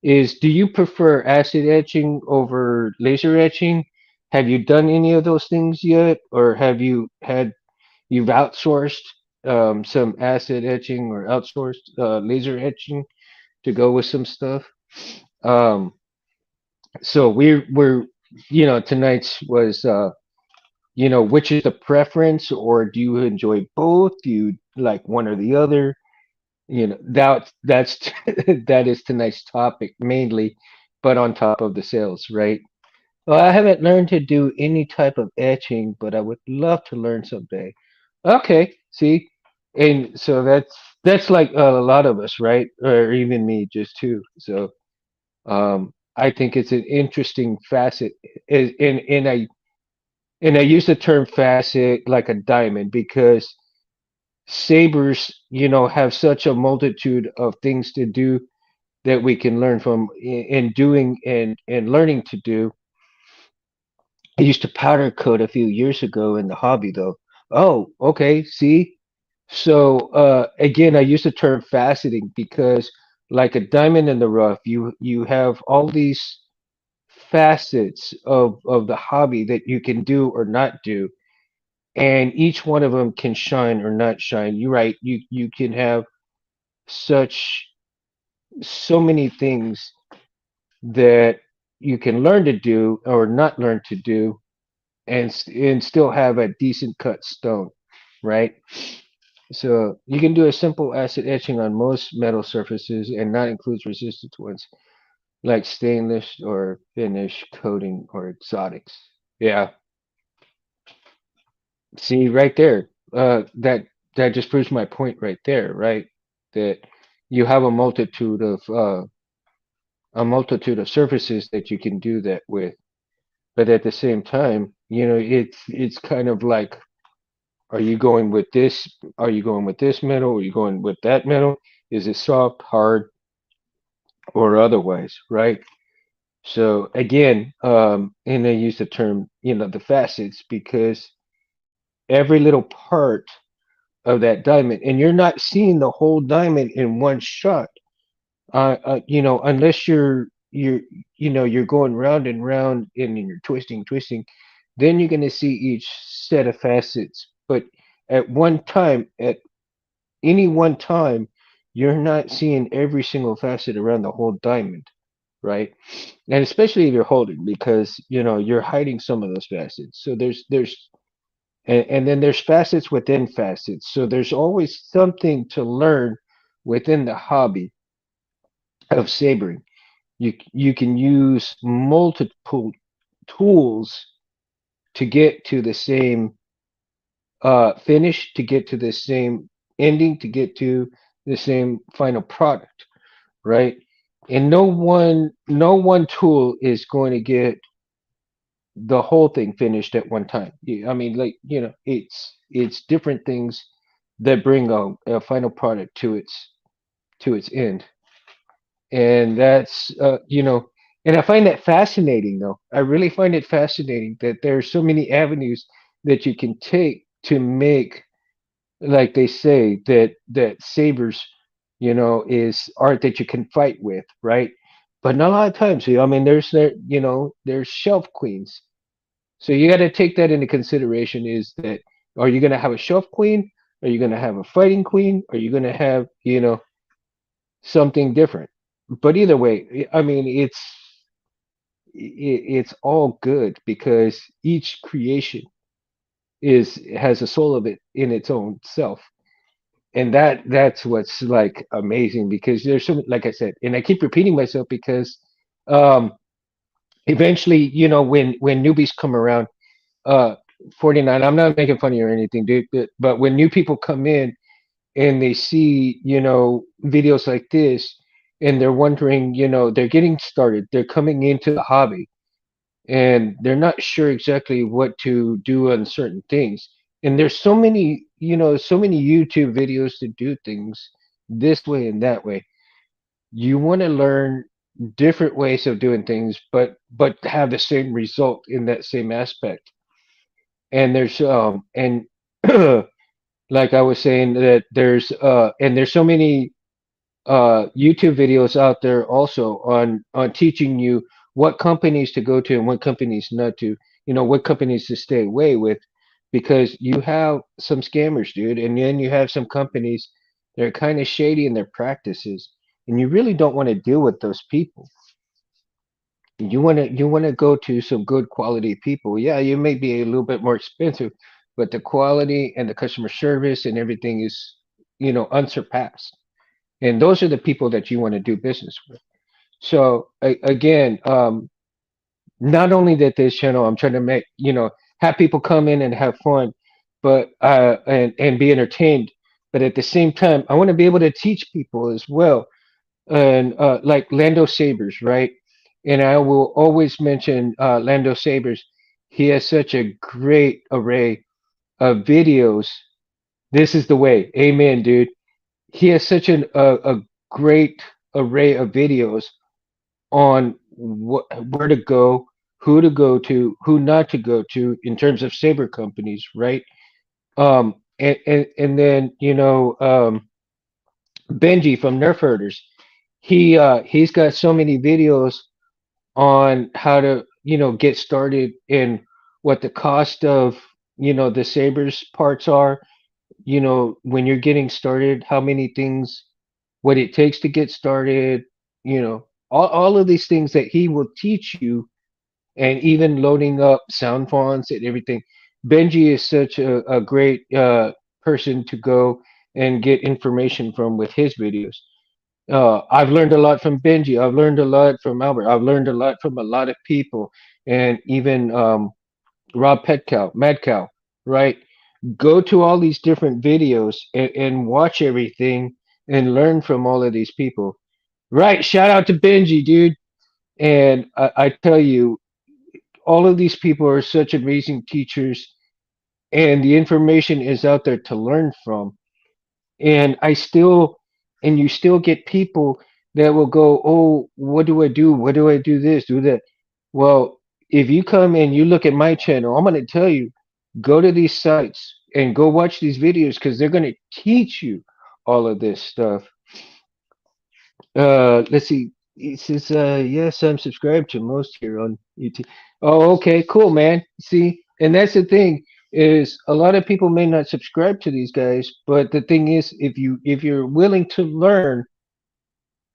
is, do you prefer acid etching over laser etching? Have you done any of those things yet, or have you've outsourced some acid etching or outsourced laser etching to go with some stuff? Um, so we're tonight's was which is the preference, or do you enjoy both? Do you like one or the other? That's that is tonight's topic mainly, but on top of the sales, right? Well, I haven't learned to do any type of etching, but I would love to learn someday. Okay, see, and so that's like a lot of us, right? Or even me, just too. So I think it's an interesting facet, and I use the term facet like a diamond because sabers, have such a multitude of things to do that we can learn from in doing and learning to do. I used to powder coat a few years ago in the hobby, though. Oh, okay. See, so again, I use the term faceting because, like a diamond in the rough, you have all these facets of the hobby that you can do or not do, and each one of them can shine or not shine. You're right. You can have such so many things that you can learn to do or not learn to do, and still have a decent cut stone, right? So you can do a simple acid etching on most metal surfaces and not includes resistant ones like stainless or finish coating or exotics. Yeah, see right there. That just proves my point right there, right? That you have a multitude of surfaces that you can do that with, but at the same time, it's kind of like, are you going with this? Are you going with this metal? Are you going with that metal? Is it soft, hard, or otherwise, right? So again, and I use the term, the facets, because every little part of that diamond, and you're not seeing the whole diamond in one shot. Unless you're going round and round and you're twisting, then you're going to see each set of facets. But at any one time, you're not seeing every single facet around the whole diamond, right? And especially if you're holding, because you're hiding some of those facets. So and then there's facets within facets. So there's always something to learn within the hobby of sabering. You can use multiple tools to get to the same finish, to get to the same ending, to get to the same final product, right? And no one tool is going to get the whole thing finished at one time. I mean, like, it's different things that bring a final product to its end. And that's and I find that fascinating, though. I really find it fascinating that there are so many avenues that you can take to make, like they say, that sabers, is art that you can fight with, right? But not a lot of times, I mean, there's shelf queens. So you got to take that into consideration. Is that are you going to have a shelf queen? Are you going to have a fighting queen? Are you going to have something different? But either way, I mean, it's all good because each creation is has a soul of it in its own self, and that's what's like amazing because there's so like I said, and I keep repeating myself because um eventually, when newbies come around, uh 49, I'm not making fun of you or anything, dude, but when new people come in and they see, videos like this, and they're wondering, they're getting started, they're coming into the hobby, and they're not sure exactly what to do on certain things. And there's so many YouTube videos to do things this way and that way. You want to learn different ways of doing things, but have the same result in that same aspect. And like I was saying, that there's so many YouTube videos out there also on teaching you what companies to go to and what companies not to, what companies to stay away with, because you have some scammers, dude, and then you have some companies that are kind of shady in their practices, and you really don't want to deal with those people. You want to go to some good quality people. Yeah, you may be a little bit more expensive, but the quality and the customer service and everything is, unsurpassed. And those are the people that you want to do business with. So again, not only that this channel, I'm trying to make, have people come in and have fun, but and be entertained. But at the same time, I want to be able to teach people as well. And like Lando Sabers, right? And I will always mention Lando Sabers. He has such a great array of videos. This is the way. Amen, dude. He has such a great array of videos on where to go, who to go to, who not to go to in terms of saber companies, right? And then Benji from Nerf Herders, he's got so many videos on how to get started and what the cost of the sabers parts are. When you're getting started, how many things, what it takes to get started, all of these things that he will teach you, and even loading up sound fonts and everything. Benji is such a great person to go and get information from with his videos. I've learned a lot from Benji. I've learned a lot from Albert. I've learned a lot from a lot of people, and even Rob Petcow, Madcow, right? Go to all these different videos and watch everything and learn from all of these people. Right. Shout out to Benji, dude. And I tell you, all of these people are such amazing teachers, and the information is out there to learn from. And you still get people that will go, oh, what do I do? What do I do this, do that? Well, if you come and you look at my channel, I'm going to tell you, go to these sites and go watch these videos because they're going to teach you all of this stuff. Let's see. It says, yes, I'm subscribed to most here on YouTube. Oh, okay, cool, man. See, and that's the thing, is a lot of people may not subscribe to these guys, but the thing is, if you're willing to learn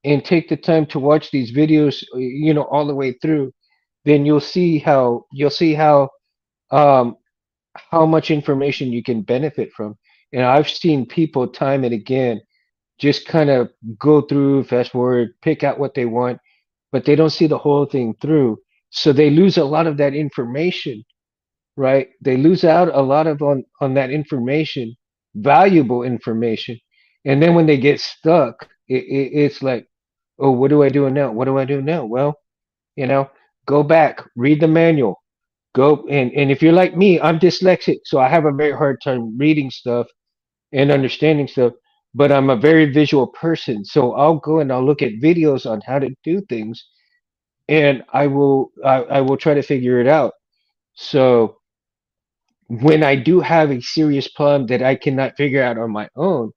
and take the time to watch these videos, all the way through, then you'll see um how much information you can benefit from. And I've seen people time and again just kind of go through, fast forward, pick out what they want, but they don't see the whole thing through. So they lose a lot of that information, right? They lose out a lot of on that information, valuable information. And then when they get stuck, it's like, oh, what do I do now? What do I do now? Well, you know, go back, read the manual, go and if you're like me, I'm dyslexic, so I have a very hard time reading stuff and understanding stuff, but I'm a very visual person. So I'll go and I'll look at videos on how to do things, and I will try to figure it out. So when I do have a serious problem that I cannot figure out on my own,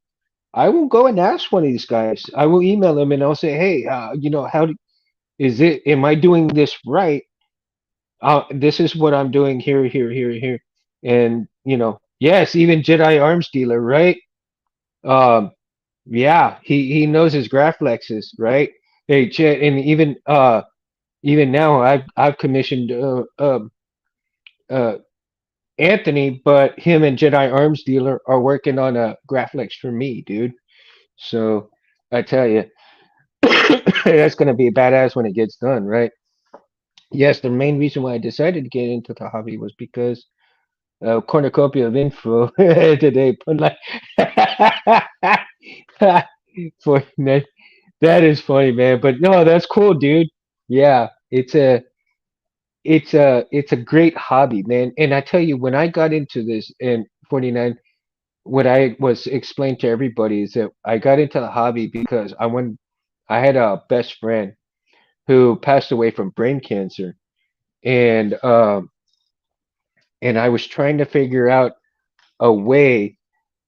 I will go and ask one of these guys. I will email them and I'll say, hey, how do? Is it? Am I doing this right? This is what I'm doing here, here, here, here, and yes, even Jedi arms dealer, right? Um, yeah, he knows his Graflexes, right? Hey, and even now, I've commissioned uh Anthony, but him and Jedi arms dealer are working on a Graflex for me, dude. So I tell you, that's gonna be badass when it gets done, right? Yes, the main reason why I decided to get into the hobby was because cornucopia of info today. But like, for that is funny, man. But no, that's cool, dude. Yeah, it's a great hobby, man. And I tell you, when I got into this in '49, what I was explained to everybody is that I got into the hobby because I had a best friend who passed away from brain cancer, and I was trying to figure out a way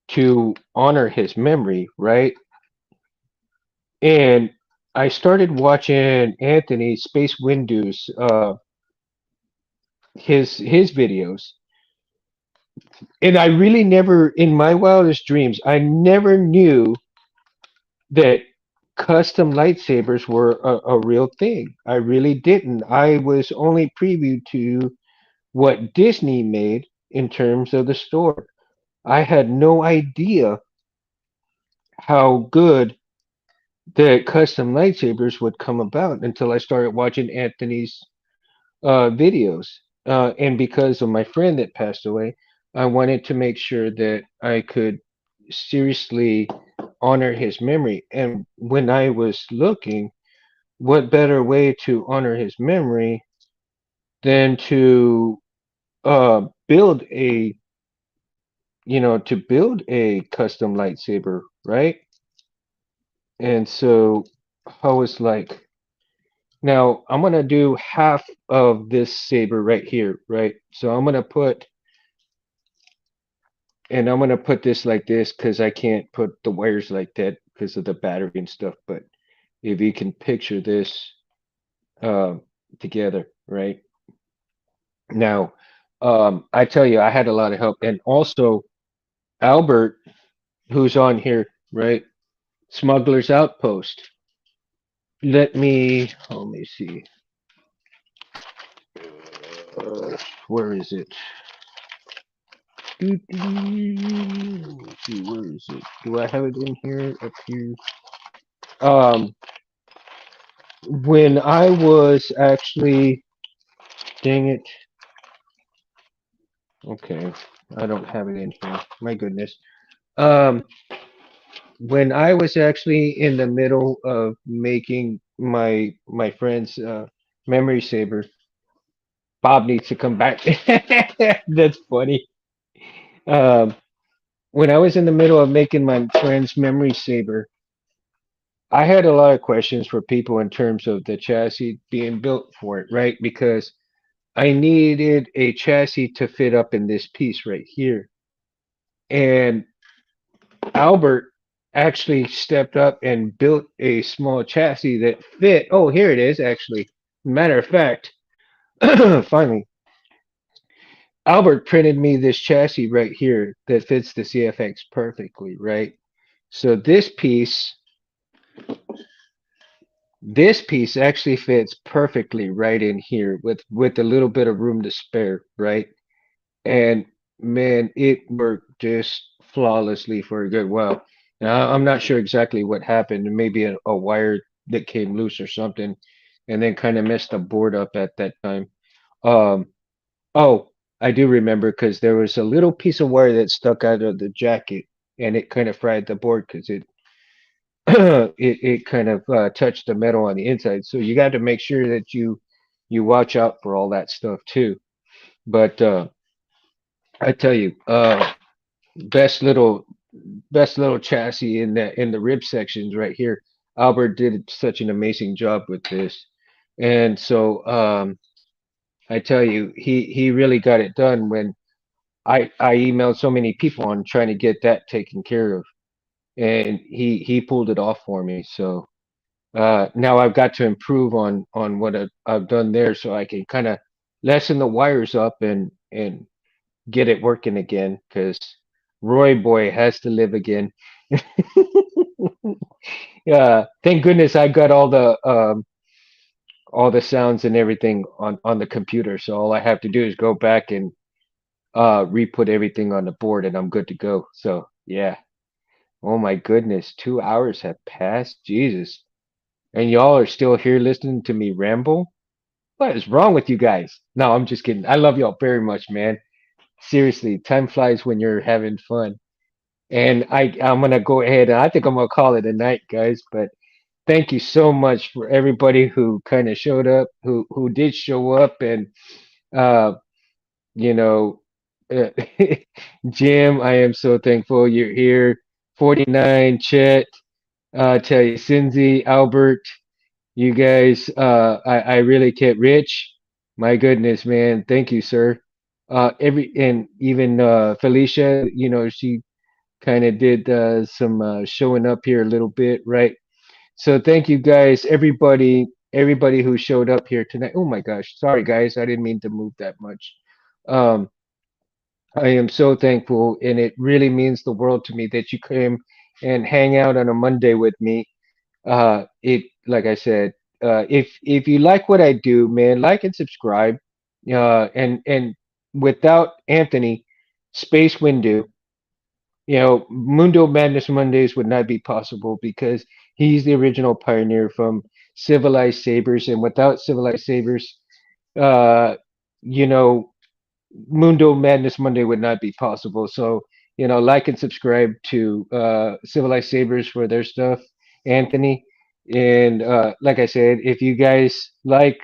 to honor his memory, right? And I started watching Anthony Space Windows, his videos, and I really never, in my wildest dreams, I never knew that custom lightsabers were a real thing. I really didn't. I was only previewed to what Disney made in terms of the store. I had no idea how good the custom lightsabers would come about until I started watching Anthony's videos. And because of my friend that passed away, I wanted to make sure that I could seriously honor his memory. And when I was looking, what better way to honor his memory than to build a custom lightsaber, right? And so I was like, now I'm gonna do half of this saber right here, right? So I'm gonna put this like this because I can't put the wires like that because of the battery and stuff. But if you can picture this uh, together, right? Now, I tell you, I had a lot of help, and also Albert, who's on here, right? Smuggler's Outpost. Let me see. Where is it? Let me see, where is it? Do I have it in here? Up here? Um, when I was actually, dang it. Okay, I don't have it in here. My goodness. Um, when I was actually in the middle of making my friend's memory saber, Bob needs to come back. That's funny. Um, when I was in the middle of making my friend's memory saber, I had a lot of questions for people in terms of the chassis being built for it, right? Because I needed a chassis to fit up in this piece right here. And Albert actually stepped up and built a small chassis that fit. Oh, here it is, actually. Matter of fact, finally, Albert printed me this chassis right here that fits the CFX perfectly, right? So this piece actually fits perfectly right in here with a little bit of room to spare, right? And man, it worked just flawlessly for a good while. Now, I'm not sure exactly what happened. Maybe a wire that came loose or something, and then kind of messed the board up at that time. Um, oh, I do remember because there was a little piece of wire that stuck out of the jacket, and it kind of fried the board because it it kind of touched the metal on the inside. So you got to make sure that you watch out for all that stuff too. But I tell you, best little best little chassis in the rib sections right here. Albert did such an amazing job with this, and so I tell you, he really got it done when I emailed so many people on trying to get that taken care of, and he pulled it off for me. So Now I've got to improve on what I've done there, so I can kind of lessen the wires up and get it working again. Because Roy Boy has to live again. Yeah, thank goodness I got all the sounds and everything on the computer. So all I have to do is go back and re-put everything on the board, and I'm good to go. So yeah. Oh my goodness, 2 hours have passed. Jesus. And y'all are still here listening to me ramble? What is wrong with you guys? No, I'm just kidding. I love y'all very much, man. Seriously, time flies when you're having fun. And I'm gonna go ahead and I think I'm gonna call it a night, guys. But thank you so much for everybody who kind of showed up, who did show up, and uh, you know, uh, Jim, I am so thankful you're here. 49, Chet, tell you, Cindy, Albert. You guys, I really can't. Rich, my goodness, man, thank you, sir. Every and even Felicia, she kind of did some showing up here a little bit, right? So thank you guys, everybody who showed up here tonight. Oh my gosh, sorry guys, I didn't mean to move that much. Um, I am so thankful, and it really means the world to me that you came and hang out on a Monday with me. It like I said, if you like what I do, man, like and subscribe. And without Anthony, Space Windu, Mundo Madness Mondays would not be possible because he's the original pioneer from Civilized Sabers, and without Civilized Sabers, uh, you know, Mundo Madness Monday would not be possible. So, like and subscribe to Civilized Sabers for their stuff, Anthony. And like I said, if you guys like,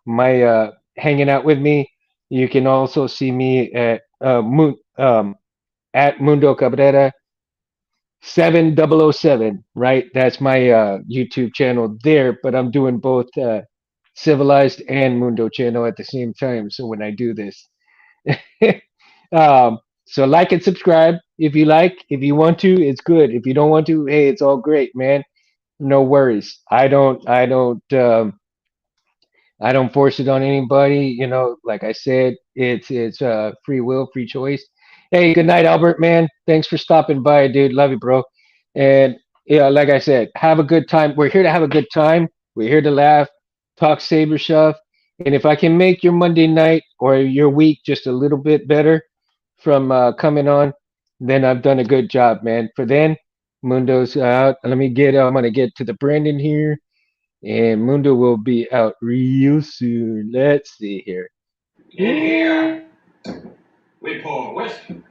my hanging out with me, you can also see me at Mundo Cabrera 7007, right? That's my YouTube channel there, but I'm doing both Civilized and Mundo channel at the same time. So when I do this, so like and subscribe if you like. If you want to, it's good. If you don't want to, hey, it's all great, man. No worries. I don't force it on anybody. Like I said, it's free will, free choice. Hey, good night, Albert, man. Thanks for stopping by, dude. Love you, bro. And yeah, like I said, have a good time. We're here to have a good time. We're here to laugh, talk saber stuff. And if I can make your Monday night or your week just a little bit better from coming on, then I've done a good job, man. For then, Mundo's out. Let me get. I'm gonna get to the Brandon here. And Mundo will be out real soon. Let's see here. And here we pour whiskey.